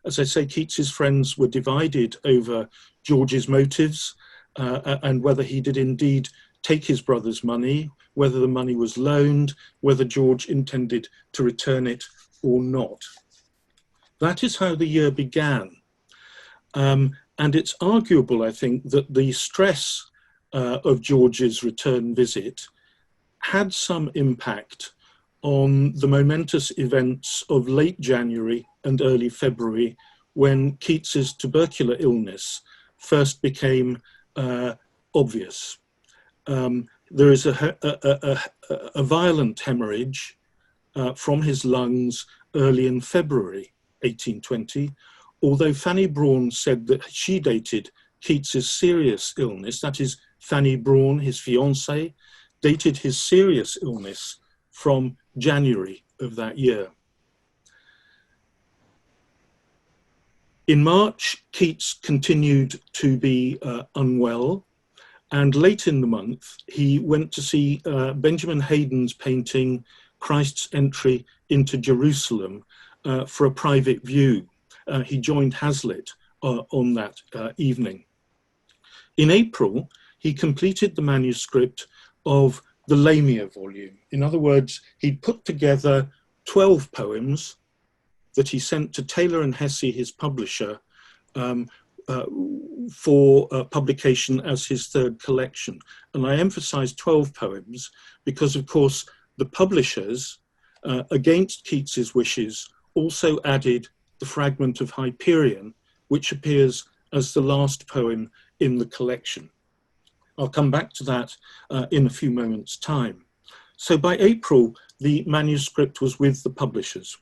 As I say, Keats's friends were divided over George's motives and whether he did indeed take his brother's money, whether the money was loaned, whether George intended to return it or not. That is how the year began. And it's arguable, I think, that the stress of George's return visit had some impact on the momentous events of late January and early February, when Keats's tubercular illness first became obvious. There is a violent hemorrhage from his lungs early in February 1820, although Fanny Brawne said that she dated Keats's serious illness, that is, Fanny Brawne, his fiancée, dated his serious illness from January of that year. In March, Keats continued to be unwell, and late in the month, he went to see Benjamin Haydon's painting, Christ's Entry into Jerusalem, for a private view. He joined Hazlitt on that evening. In April, he completed the manuscript of the Lamia volume. In other words, he'd put together 12 poems that he sent to Taylor and Hesse, his publisher, for publication as his third collection. And I emphasize 12 poems because, of course, the publishers, against Keats's wishes, also added the fragment of Hyperion, which appears as the last poem in the collection. I'll come back to that in a few moments' time. So by April, the manuscript was with the publishers.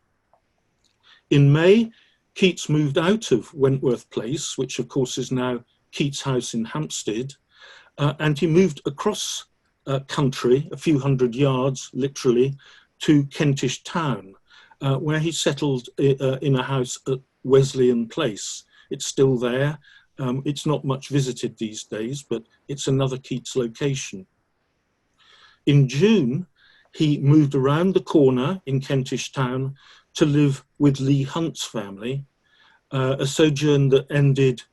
In May, Keats moved out of Wentworth Place, which of course is now Keats House in Hampstead, and he moved across country, a few hundred yards, literally, to Kentish Town, where he settled in a house at Wesleyan Place. It's still there. It's not much visited these days, but it's another Keats location. In June, he moved around the corner in Kentish Town to live with Leigh Hunt's family, a sojourn that ended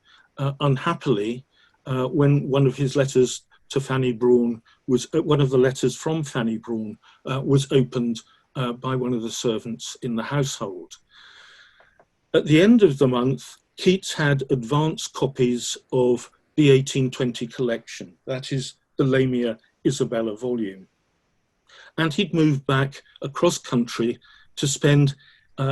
unhappily when one of his letters to Fanny Brawne was, one of the letters from Fanny Brawne was opened by one of the servants in the household. At the end of the month, Keats had advance copies of the 1820 collection, that is the Lamia Isabella volume. And he'd moved back across country to spend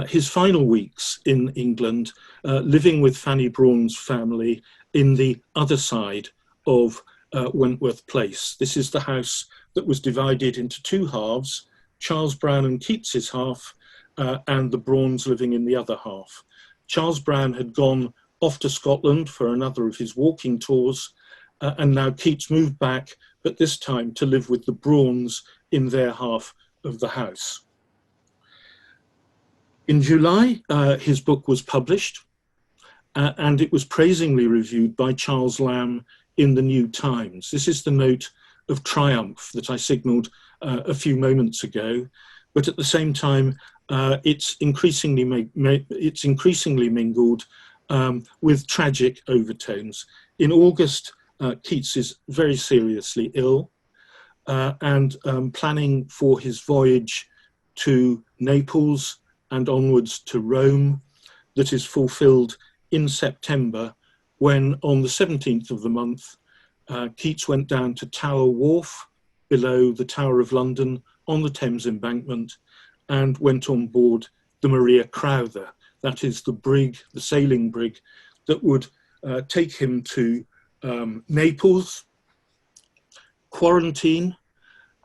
his final weeks in England, living with Fanny Brawne's family in the other side of Wentworth Place. This is the house that was divided into two halves, Charles Browne and Keats's half, and the Brawnes living in the other half. Charles Browne had gone off to Scotland for another of his walking tours, and now Keats moved back, but this time to live with the Brawnes in their half of the house. In July, his book was published, and it was praisingly reviewed by Charles Lamb in the New Times. This is the note of triumph that I signalled a few moments ago, but at the same time, it's increasingly mingled with tragic overtones. In August, Keats is very seriously ill and planning for his voyage to Naples and onwards to Rome, that is fulfilled in September, when on the 17th of the month, Keats went down to Tower Wharf below the Tower of London on the Thames embankment and went on board the Maria Crowther. That is the brig, the sailing brig that would take him to Naples, quarantine,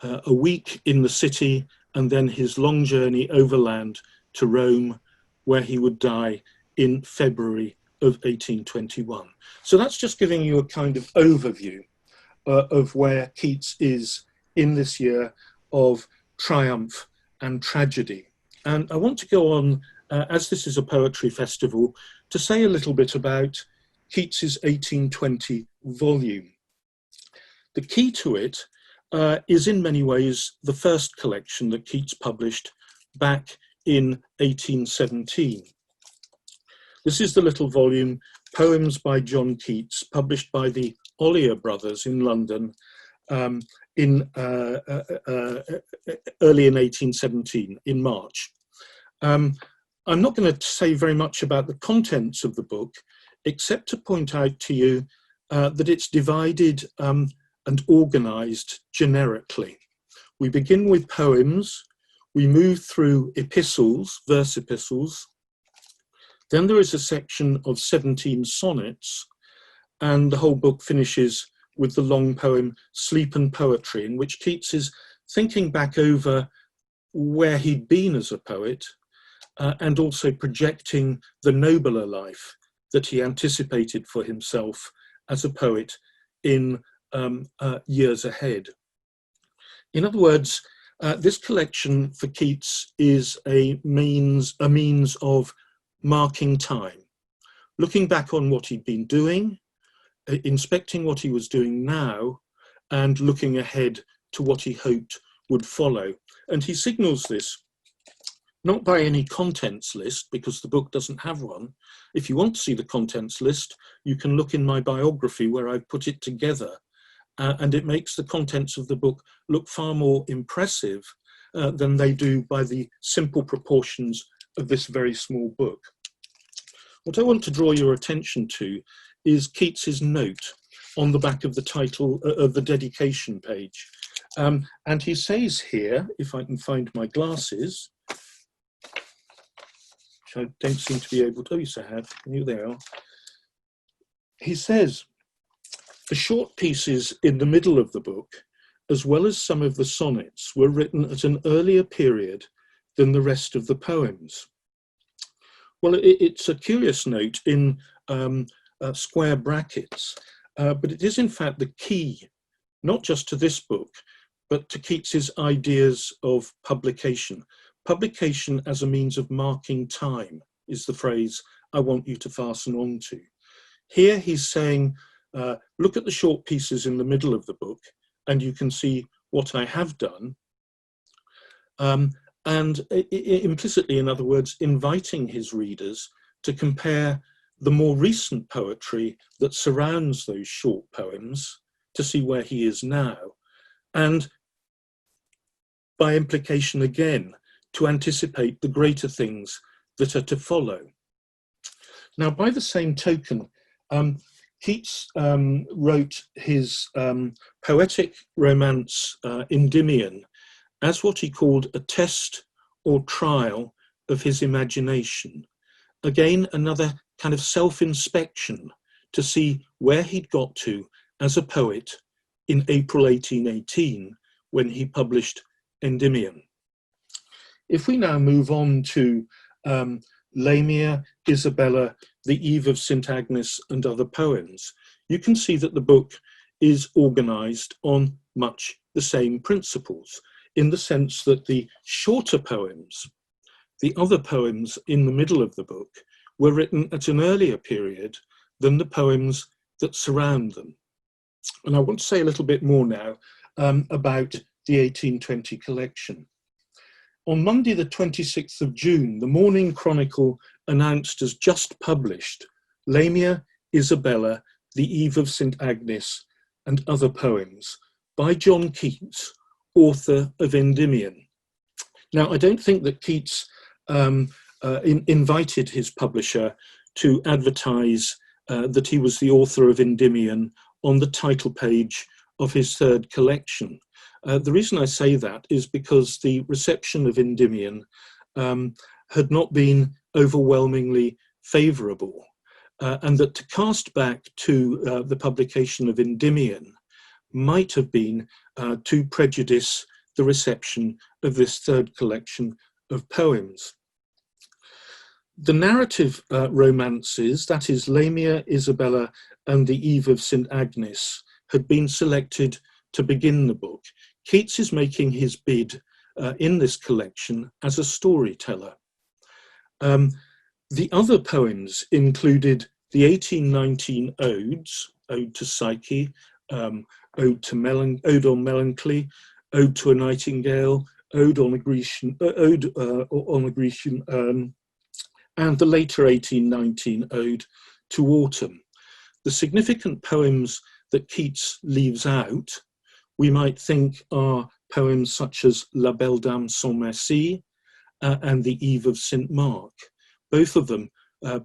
a week in the city, and then his long journey overland to Rome, where he would die in February of 1821. So that's just giving you a kind of overview of where Keats is in this year of triumph and tragedy. And I want to go on, as this is a poetry festival, to say a little bit about Keats's 1820 volume. The key to it is in many ways the first collection that Keats published back in 1817. This is the little volume, Poems by John Keats, published by the Ollier brothers in London early in 1817, in March. I'm not going to say very much about the contents of the book, except to point out to you that it's divided and organised generically. We begin with poems, we move through epistles, verse epistles, then there is a section of 17 sonnets, and the whole book finishes with the long poem Sleep and Poetry, in which Keats is thinking back over where he'd been as a poet, and also projecting the nobler life that he anticipated for himself as a poet in years ahead. In other words, this collection for Keats is a means of marking time, looking back on what he'd been doing, inspecting what he was doing now, and looking ahead to what he hoped would follow. And he signals this not by any contents list, because the book doesn't have one. If you want to see the contents list, you can look in my biography where I've put it together, and it makes the contents of the book look far more impressive than they do by the simple proportions of this very small book. What I want to draw your attention to is Keats's note on the back of the title of the dedication page. And he says here, if I can find my glasses, which I don't seem to be able to, oh yes I have, here they are. He says, the short pieces in the middle of the book, as well as some of the sonnets, were written at an earlier period than the rest of the poems. Well, it's a curious note in square brackets, but it is in fact the key, not just to this book, but to Keats's ideas of publication. Publication as a means of marking time is the phrase I want you to fasten on to. Here he's saying, look at the short pieces in the middle of the book, and you can see what I have done. And implicitly, in other words, inviting his readers to compare the more recent poetry that surrounds those short poems to see where he is now, and by implication again, to anticipate the greater things that are to follow. Now, by the same token, Keats wrote his poetic romance Endymion as what he called a test or trial of his imagination. Again, another kind of self-inspection to see where he'd got to as a poet in April 1818 when he published Endymion. If we now move on to Lamia, Isabella, the Eve of St Agnes and other poems, you can see that the book is organised on much the same principles, in the sense that the shorter poems, the other poems in the middle of the book, were written at an earlier period than the poems that surround them. And I want to say a little bit more now about the 1820 collection. On Monday, the 26th of June, the Morning Chronicle announced as just published Lamia, Isabella, the Eve of St Agnes and other poems by John Keats, author of Endymion. Now, I don't think that Keats invited his publisher to advertise that he was the author of Endymion on the title page of his third collection. The reason I say that is because the reception of Endymion had not been overwhelmingly favourable, and that to cast back to the publication of Endymion might have been to prejudice the reception of this third collection of poems. The narrative romances, that is Lamia, Isabella and the Eve of St Agnes, had been selected to begin the book. Keats is making his bid in this collection as a storyteller. The other poems included the 1819 odes, Ode to Psyche, Ode on Melancholy, Ode to a Nightingale, Ode on a Grecian Urn, and the later 1819 Ode to Autumn. The significant poems that Keats leaves out, we might think, are poems such as La Belle Dame sans Merci and the Eve of St Mark, both of them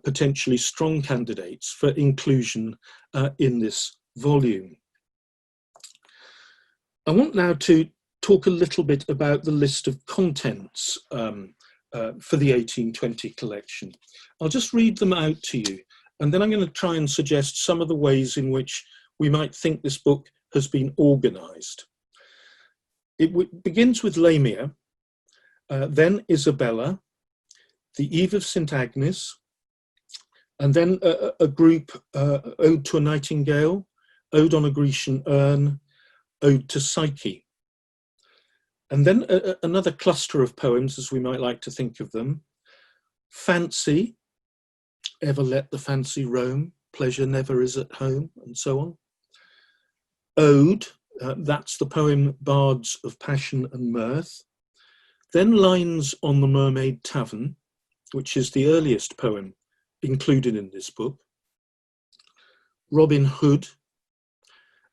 potentially strong candidates for inclusion in this volume. I want now to talk a little bit about the list of contents for the 1820 collection. I'll just read them out to you, and then I'm going to try and suggest some of the ways in which we might think this book has been organised. It begins with Lamia, then Isabella, the Eve of St Agnes, and then a group, Ode to a Nightingale, Ode on a Grecian Urn, Ode to Psyche. And then another cluster of poems, as we might like to think of them, Fancy, Ever let the fancy roam, pleasure never is at home, and so on. Ode, that's the poem Bards of Passion and Mirth. Then lines on the Mermaid Tavern, which is the earliest poem included in this book. Robin Hood,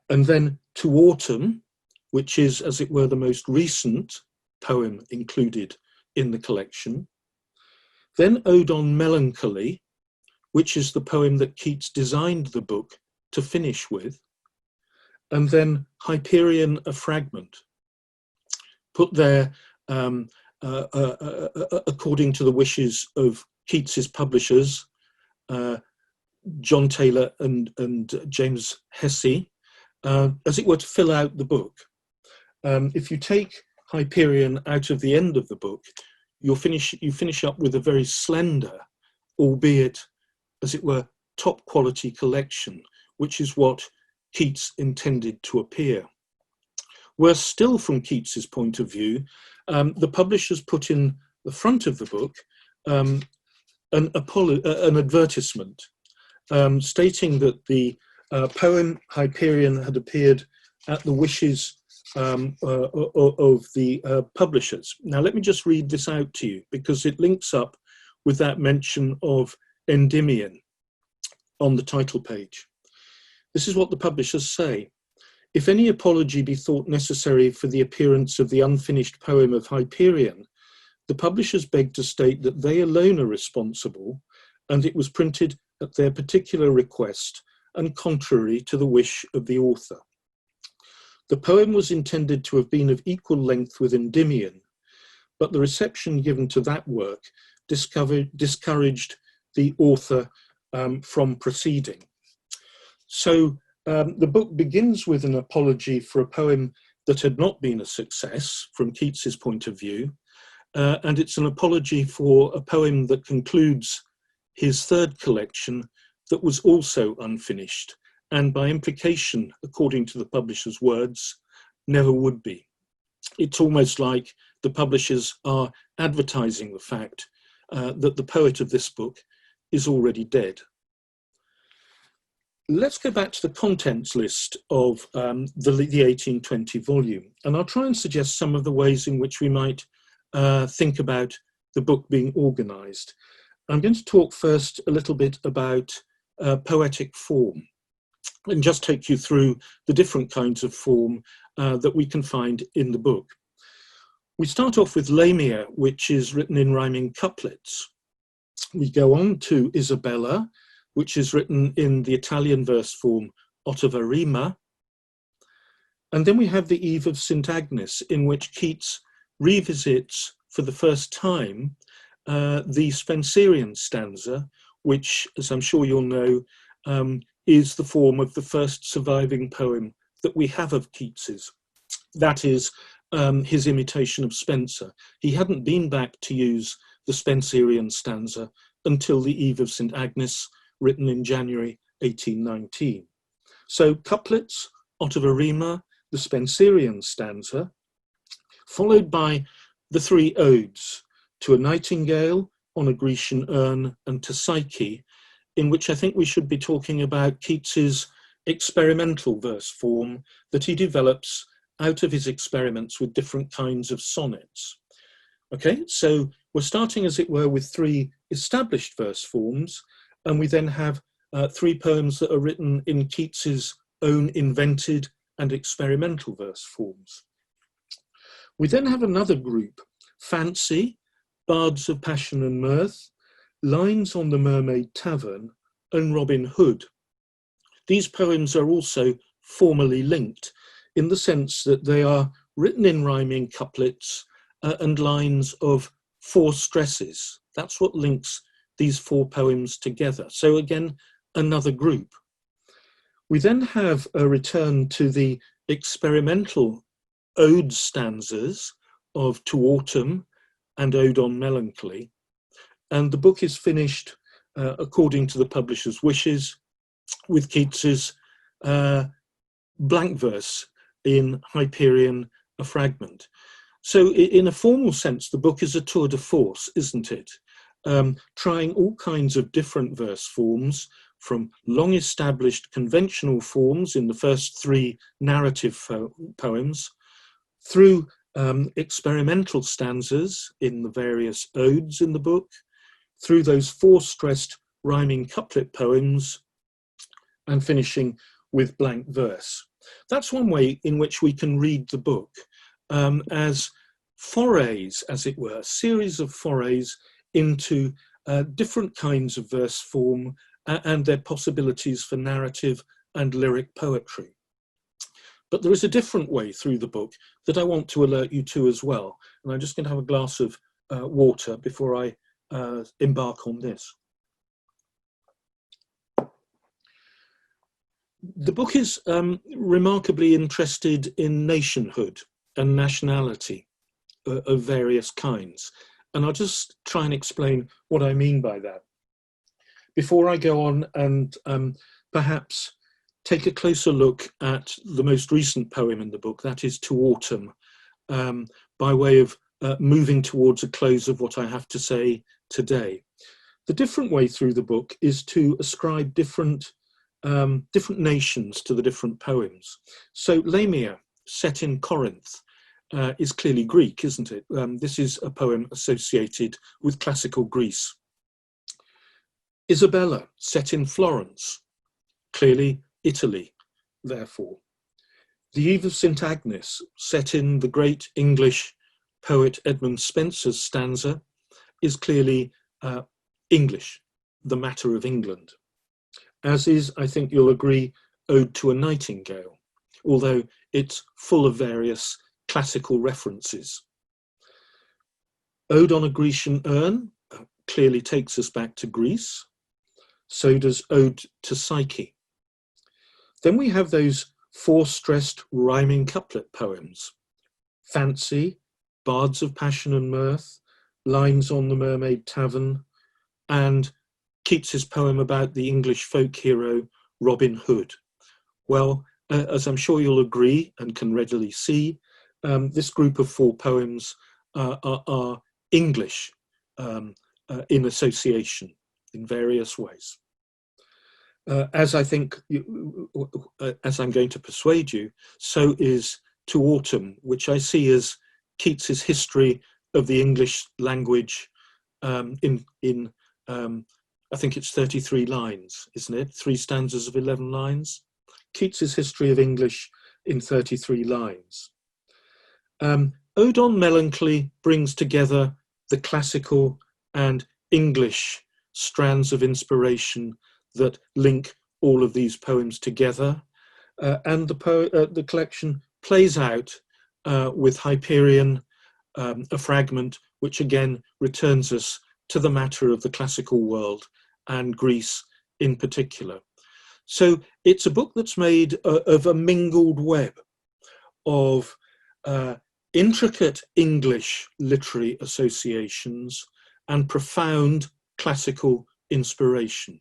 and then To Autumn, which is, as it were, the most recent poem included in the collection. Then Ode on Melancholy, which is the poem that Keats designed the book to finish with. And then Hyperion, a fragment, put there according to the wishes of Keats's publishers, John Taylor and James Hesse, as it were, to fill out the book. If you take Hyperion out of the end of the book, you finish up with a very slender, albeit, as it were, top quality collection, which is what Keats intended to appear. Worse still, from Keats's point of view, the publishers put in the front of the book an advertisement stating that the poem Hyperion had appeared at the wishes of the publishers. Now, let me just read this out to you, because it links up with that mention of Endymion on the title page. This is what the publishers say. If any apology be thought necessary for the appearance of the unfinished poem of Hyperion, the publishers beg to state that they alone are responsible, and it was printed at their particular request and contrary to the wish of the author. The poem was intended to have been of equal length with Endymion, but the reception given to that work discouraged the author from proceeding. So the book begins with an apology for a poem that had not been a success from Keats's point of view, and it's an apology for a poem that concludes his third collection that was also unfinished, and by implication, according to the publisher's words, never would be. It's almost like the publishers are advertising the fact that the poet of this book is already dead. Let's go back to the contents list of the 1820 volume, and I'll try and suggest some of the ways in which we might think about the book being organised. I'm going to talk first a little bit about poetic form, and just take you through the different kinds of form that we can find in the book. We start off with Lamia, which is written in rhyming couplets. We go on to Isabella, which is written in the Italian verse form ottava rima. And then we have the Eve of St Agnes, in which Keats revisits for the first time the Spencerian stanza, which, as I'm sure you'll know, is the form of the first surviving poem that we have of Keats's. That is his imitation of Spenser. He hadn't been back to use the Spencerian stanza until the Eve of St Agnes, written in January 1819. So couplets, ottava rima, the Spencerian stanza, followed by the three odes, To a Nightingale, On a Grecian Urn, and to Psyche, in which I think we should be talking about Keats's experimental verse form that he develops out of his experiments with different kinds of sonnets. Okay, so we're starting, as it were, with three established verse forms, and we then have three poems that are written in Keats's own invented and experimental verse forms. We then have another group, Fancy, Bards of Passion and Mirth, Lines on the Mermaid Tavern, and Robin Hood. These poems are also formally linked in the sense that they are written in rhyming couplets and lines of four stresses. That's what links these four poems together. So again, another group. We then have a return to the experimental ode stanzas of To Autumn and Ode on Melancholy. And the book is finished according to the publisher's wishes with Keats's blank verse in Hyperion, a fragment. So in a formal sense, the book is a tour de force, isn't it? trying all kinds of different verse forms, from long-established conventional forms in the first three narrative poems, through experimental stanzas in the various odes in the book, through those four-stressed rhyming couplet poems, and finishing with blank verse. That's one way in which we can read the book, as forays, as it were, series of forays into different kinds of verse form and their possibilities for narrative and lyric poetry. But there is a different way through the book that I want to alert you to as well. And I'm just going to have a glass of water before I embark on this. The book is remarkably interested in nationhood and nationality of various kinds. And I'll just try and explain what I mean by that. Before I go on and perhaps take a closer look at the most recent poem in the book, that is To Autumn, by way of moving towards a close of what I have to say today. The different way through the book is to ascribe different nations to the different poems. So Lamia, set in Corinth, is clearly Greek, isn't it? This is a poem associated with classical Greece. Isabella, set in Florence, clearly Italy, therefore. The Eve of St Agnes, set in the great English poet Edmund Spenser's stanza, is clearly English, the matter of England. As is, I think you'll agree, Ode to a Nightingale, although it's full of various classical references. Ode on a Grecian Urn clearly takes us back to Greece. So does Ode to Psyche. Then we have those four-stressed rhyming couplet poems. Fancy, Bards of Passion and Mirth, Lines on the Mermaid Tavern, and Keats's poem about the English folk hero Robin Hood. Well, as I'm sure you'll agree and can readily see, this group of four poems are English in association in various ways. As I think, as I'm going to persuade you, so is To Autumn, which I see as Keats's history of the English language in I think it's 33 lines, isn't it? 3 stanzas of 11 lines. Keats's history of English in 33 lines. Ode on Melancholy brings together the classical and English strands of inspiration that link all of these poems together. And the collection plays out with Hyperion, a fragment which again returns us to the matter of the classical world and Greece in particular. So it's a book that's made of a mingled web of intricate English literary associations and profound classical inspiration.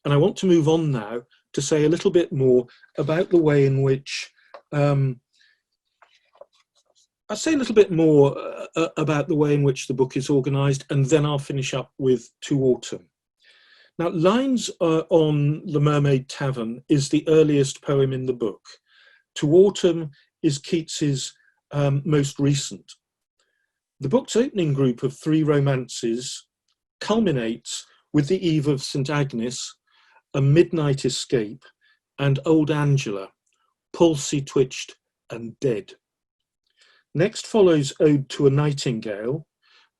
And I want to move on now to say a little bit more about the way in which I'll say a little bit more about the way in which the book is organised, and then I'll finish up with To Autumn. Now, Lines on the Mermaid Tavern is the earliest poem in the book. To Autumn is Keats's most recent. The book's opening group of 3 romances culminates with the Eve of St Agnes, A Midnight Escape, and Old Angela, palsy-twitched and dead. Next follows Ode to a Nightingale,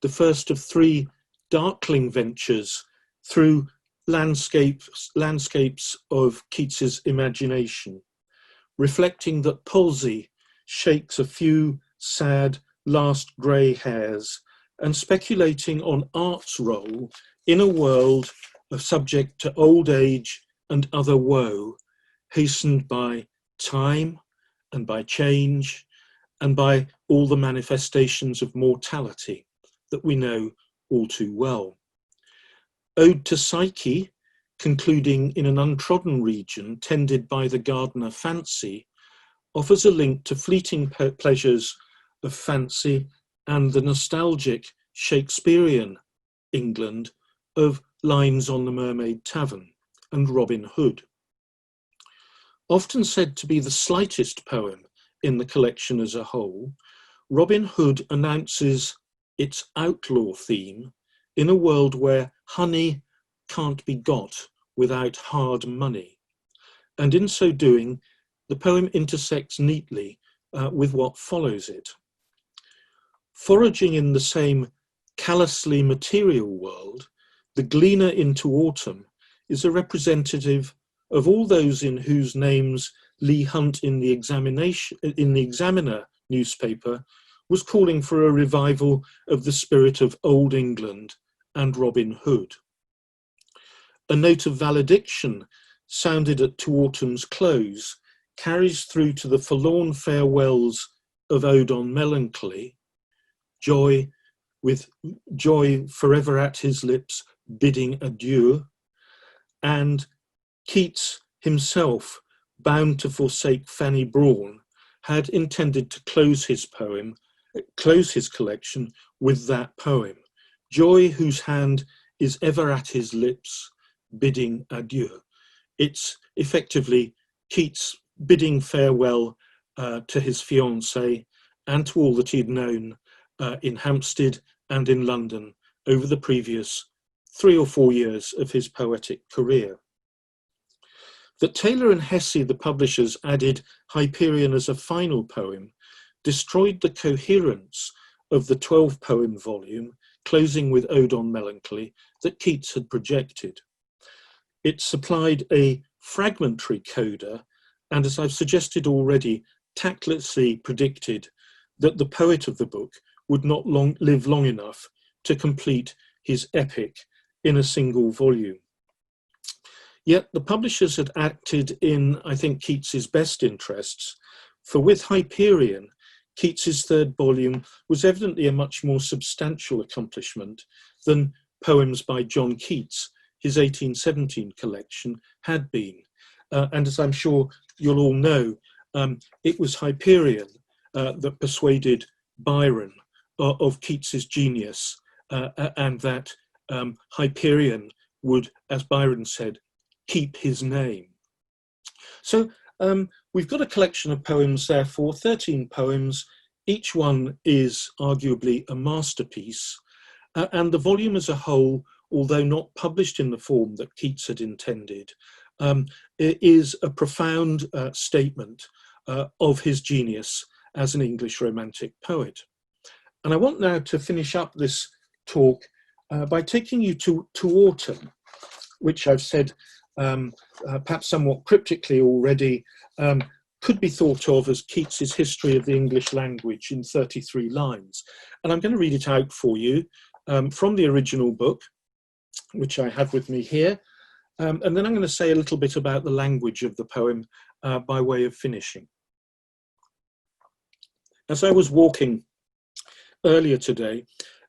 the first of 3 darkling ventures through landscapes of Keats's imagination, reflecting that palsy shakes a few sad last grey hairs and speculating on art's role in a world subject to old age and other woe, hastened by time and by change and by all the manifestations of mortality that we know all too well. Ode to Psyche, concluding in an untrodden region tended by the gardener Fancy, offers a link to fleeting pleasures of fancy and the nostalgic Shakespearean England of Lines on the Mermaid Tavern and Robin Hood. Often said to be the slightest poem in the collection as a whole, Robin Hood announces its outlaw theme in a world where honey can't be got without hard money. And in so doing, the poem intersects neatly with what follows it. Foraging in the same callously material world, the gleaner into autumn is a representative of all those in whose names Leigh Hunt in the Examiner newspaper was calling for a revival of the spirit of Old England and Robin Hood. A note of valediction sounded at To Autumn's close carries through to the forlorn farewells of Ode on Melancholy, joy with joy forever at his lips bidding adieu, and Keats himself, bound to forsake Fanny Brawne, had intended to close his collection with that poem, joy whose hand is ever at his lips bidding adieu. It's effectively Keats bidding farewell to his fiancée and to all that he'd known in Hampstead and in London over the previous 3 or 4 years of his poetic career. That Taylor and Hesse, the publishers, added Hyperion as a final poem destroyed the coherence of the 12-poem volume, closing with Ode on Melancholy, that Keats had projected. It supplied a fragmentary coda, and as I've suggested already, tactlessly predicted that the poet of the book would not live long enough to complete his epic in a single volume. Yet the publishers had acted in, I think, Keats's best interests, for with Hyperion, Keats's third volume was evidently a much more substantial accomplishment than poems by John Keats, his 1817 collection, had been. And as I'm sure you'll all know, it was Hyperion that persuaded Byron of Keats's genius, and that Hyperion would, as Byron said, keep his name. So we've got a collection of poems, therefore, 13 poems. Each one is arguably a masterpiece, and the volume as a whole, although not published in the form that Keats had intended, is a profound statement of his genius as an English Romantic poet. And I want now to finish up this talk by taking you to Autumn, which I've said perhaps somewhat cryptically already, could be thought of as Keats's history of the English language in 33 lines. And I'm going to read it out for you from the original book, which I have with me here. And then I'm going to say a little bit about the language of the poem by way of finishing. As I was walking earlier today,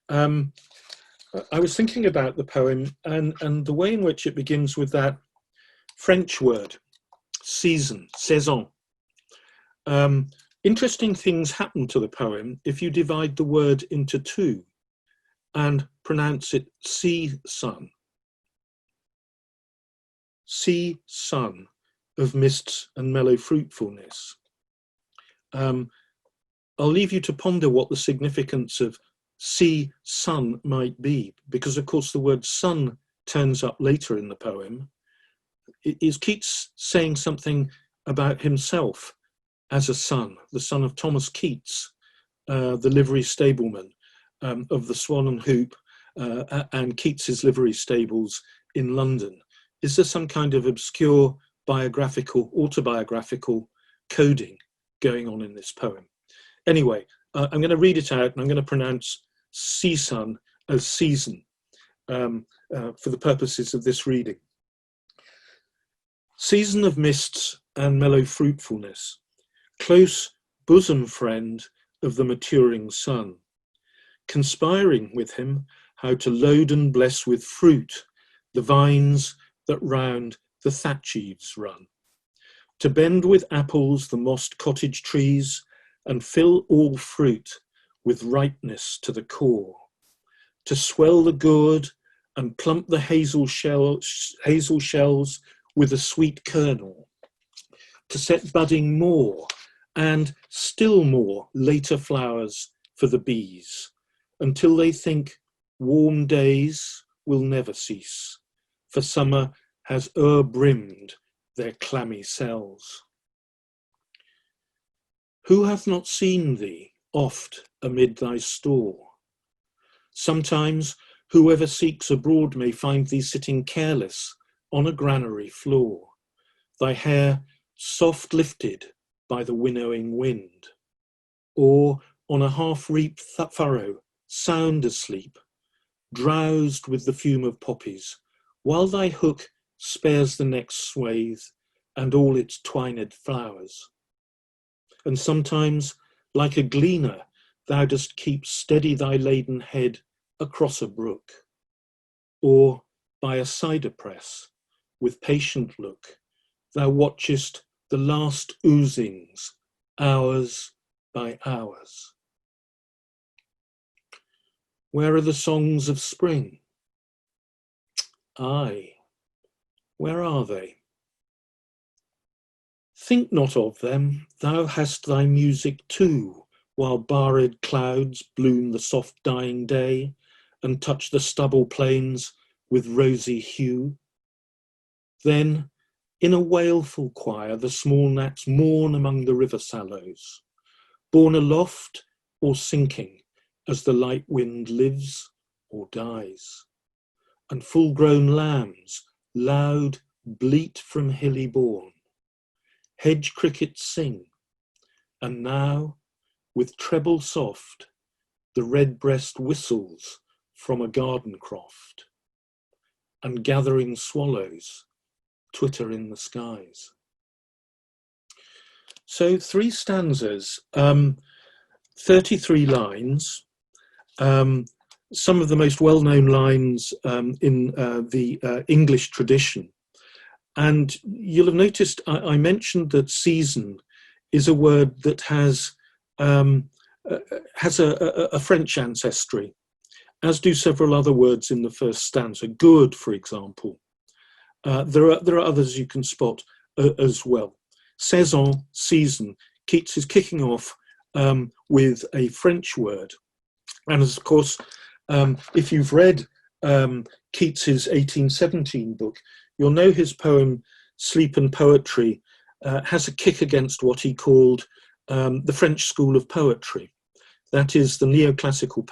I was thinking about the poem and the way in which it begins with that French word, season, saison. Interesting things happen to the poem if you divide the word into two and pronounce it sea-sun. Sea-sun of mists and mellow fruitfulness. I'll leave you to ponder what the significance of sea-sun might be, because of course the word sun turns up later in the poem. Is Keats saying something about himself as a son, the son of Thomas Keats, the livery stableman of the Swan and Hoop and Keats's livery stables in London? Is there some kind of obscure biographical, autobiographical coding going on in this poem? Anyway, I'm going to read it out and I'm going to pronounce sea-sun as season for the purposes of this reading. Season of mists and mellow fruitfulness, close bosom friend of the maturing sun, conspiring with him how to load and bless with fruit the vines that round the thatch eaves run, to bend with apples the mossed cottage trees and fill all fruit with ripeness to the core, to swell the gourd and plump the hazel shells with a sweet kernel, to set budding more and still more later flowers for the bees, until they think warm days will never cease, for summer has o'er-brimmed their clammy cells. Who hath not seen thee oft amid thy store? Sometimes whoever seeks abroad may find thee sitting careless on a granary floor, thy hair soft lifted by the winnowing wind, or on a half-reaped furrow sound asleep, drowsed with the fume of poppies, while thy hook spares the next swathe and all its twined flowers. And sometimes, like a gleaner, thou dost keep steady thy laden head across a brook, or by a cider press, with patient look, thou watchest the last oozings, hours by hours. Where are the songs of spring? Aye, where are they? Think not of them, thou hast thy music too, while barred clouds bloom the soft dying day, and touch the stubble plains with rosy hue. Then, in a wailful choir, the small gnats mourn among the river sallows, borne aloft or sinking as the light wind lives or dies. And full-grown lambs loud bleat from hilly bourne. Hedge crickets sing, and now, with treble soft, the redbreast whistles from a garden croft, and gathering swallows twitter in the skies. So 3 stanzas, 33 lines, some of the most well-known lines in the English tradition. And you'll have noticed I mentioned that season is a word that has a French ancestry, as do several other words in the first stanza. Good, for example. There are others you can spot as well. Saison, season. Keats is kicking off with a French word. And of course, if you've read Keats's 1817 book, you'll know his poem Sleep and Poetry has a kick against what he called the French school of poetry. That is the neoclassical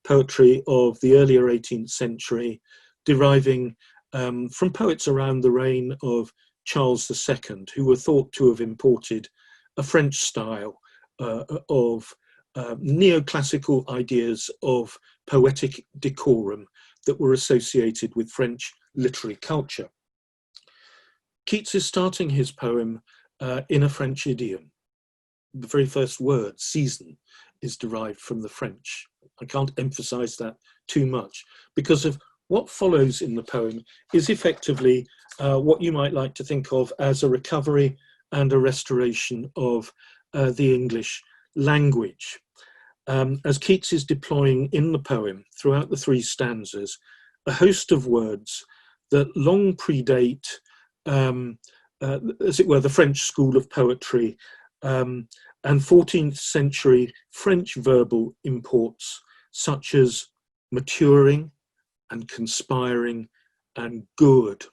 poetry of the earlier 18th century, deriving from poets around the reign of Charles II, who were thought to have imported a French style of neoclassical ideas of poetic decorum that were associated with French literary culture. Keats is starting his poem in a French idiom. The very first word, season, is derived from the French. I can't emphasize that too much, because of what follows in the poem is effectively what you might like to think of as a recovery and a restoration of the English language. As Keats is deploying in the poem, throughout the 3 stanzas, a host of words that long predate, as it were, the French school of poetry and 14th century French verbal imports, such as maturing and conspiring and good,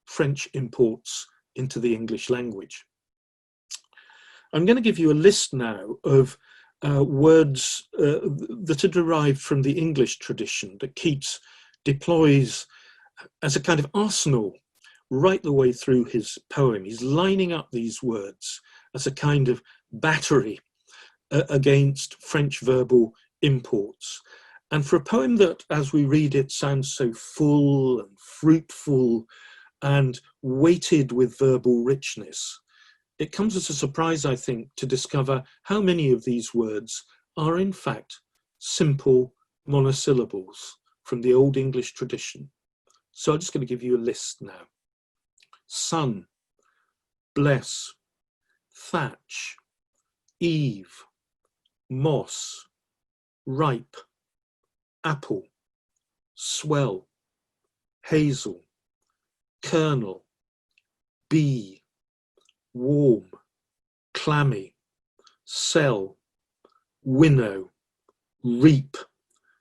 French imports into the English language. I'm going to give you a list now of words that are derived from the English tradition that Keats deploys as a kind of arsenal right the way through his poem. He's lining up these words as a kind of battery against French verbal imports. And for a poem that, as we read it, sounds so full and fruitful and weighted with verbal richness, it comes as a surprise, I think, to discover how many of these words are in fact simple monosyllables from the Old English tradition. So I'm just going to give you a list now. Sun, bless, thatch, eve, moss, ripe, apple, swell, hazel, kernel, bee, warm, clammy, sell, winnow, reap,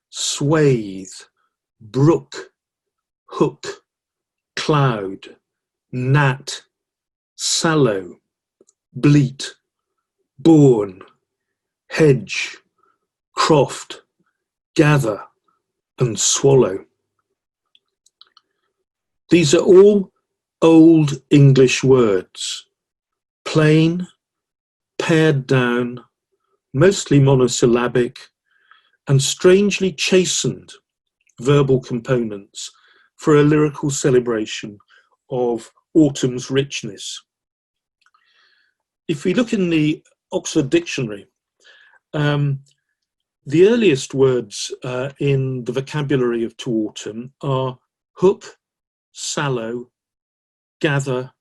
swathe, brook, hook, cloud, gnat, sallow, bleat, bourne, hedge, croft, gather, and swallow. These are all Old English words, plain, pared down, mostly monosyllabic, and strangely chastened verbal components for a lyrical celebration of autumn's richness. If we look in the Oxford Dictionary, the earliest words in the vocabulary of to autumn are hook, sallow, gather,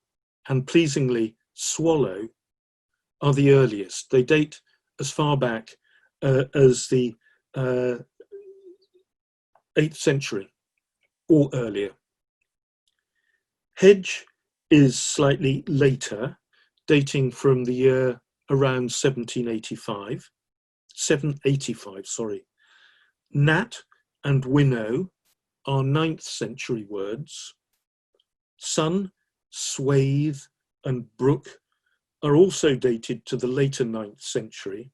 and pleasingly swallow are the earliest. They date as far back as the 8th century or earlier. Hedge is slightly later, dating from the year around 785, sorry. Gnat and winnow are 9th century words. Sun, swathe, and brook are also dated to the later 9th century,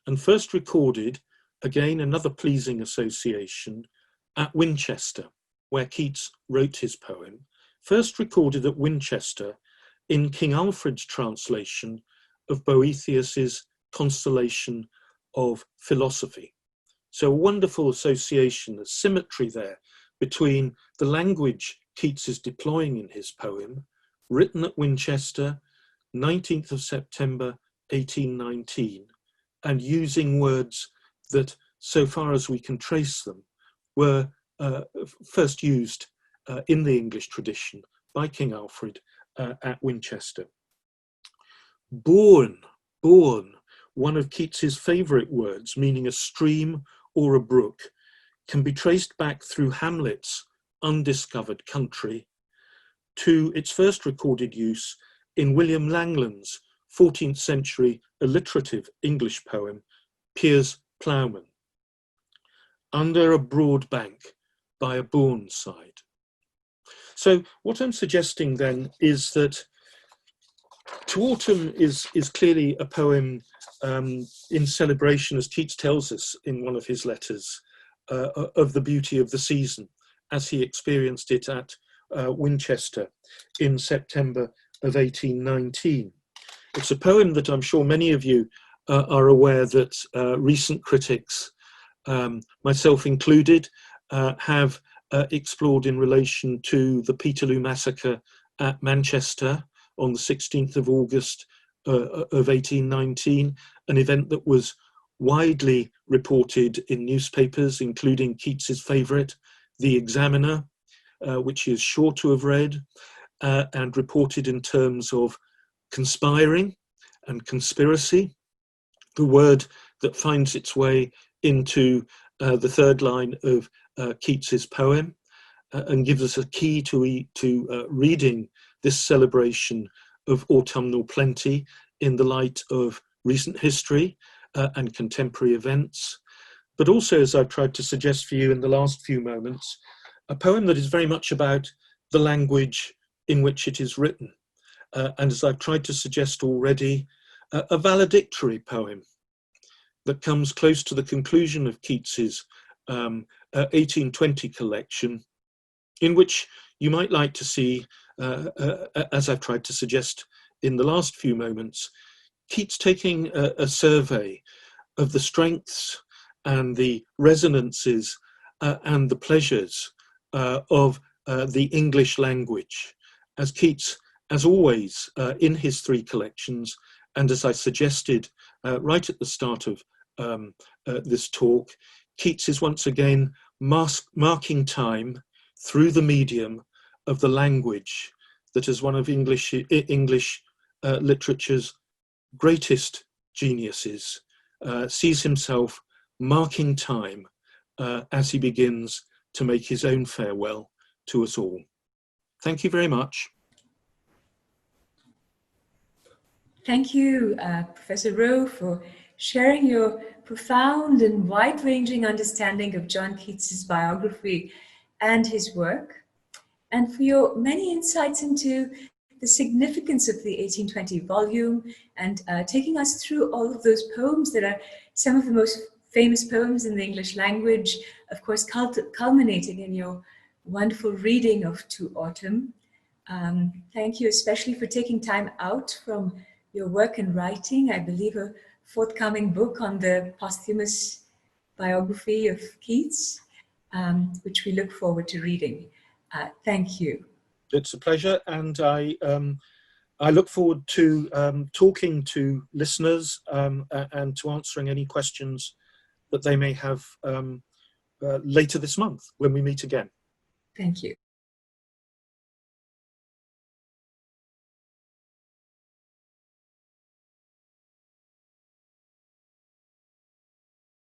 and first recorded, again another pleasing association, at Winchester, where Keats wrote his poem, first recorded at Winchester in King Alfred's translation of Boethius's Constellation of Philosophy. So a wonderful association, a symmetry there between the language Keats is deploying in his poem, written at Winchester, 19th of September 1819, and using words that, so far as we can trace them, were first used in the English tradition by King Alfred at Winchester. Bourne, one of Keats's favourite words, meaning a stream or a brook, can be traced back through Hamlet's undiscovered country to its first recorded use in William Langland's 14th century alliterative English poem, Piers Plowman. Under a broad bank by a bourne side. So what I'm suggesting then is that To Autumn is clearly a poem in celebration, as Keats tells us in one of his letters, of the beauty of the season as he experienced it at Winchester in September of 1819. It's a poem that I'm sure many of you are aware that recent critics, myself included, have explored in relation to the Peterloo massacre at Manchester on the 16th of August of 1819, an event that was widely reported in newspapers, including Keats's favourite, The Examiner, which he is sure to have read, and reported in terms of conspiring and conspiracy, the word that finds its way into the third line of Keats's poem, and gives us a key to reading this celebration of autumnal plenty in the light of recent history and contemporary events. But also, as I've tried to suggest for you in the last few moments, a poem that is very much about the language in which it is written. And as I've tried to suggest already, a valedictory poem that comes close to the conclusion of Keats's 1820 collection, in which you might like to see, as I've tried to suggest in the last few moments, Keats taking a survey of the strengths and the resonances and the pleasures of the English language, as Keats, as always, in his three collections, and as I suggested right at the start of this talk, Keats is once again marking time through the medium of the language that is one of English literature's greatest geniuses, sees himself marking time as he begins to make his own farewell to us all. Thank you very much. Thank you, Professor Rowe, for sharing your profound and wide-ranging understanding of John Keats's biography and his work, and for your many insights into the significance of the 1820 volume, and taking us through all of those poems that are some of the most famous poems in the English language, of course, culminating in your wonderful reading of To Autumn. Thank you especially for taking time out from your work and writing, I believe a forthcoming book on the posthumous biography of Keats, which we look forward to reading. Thank you. It's a pleasure, and I look forward to talking to listeners and to answering any questions that they may have later this month when we meet again. Thank you.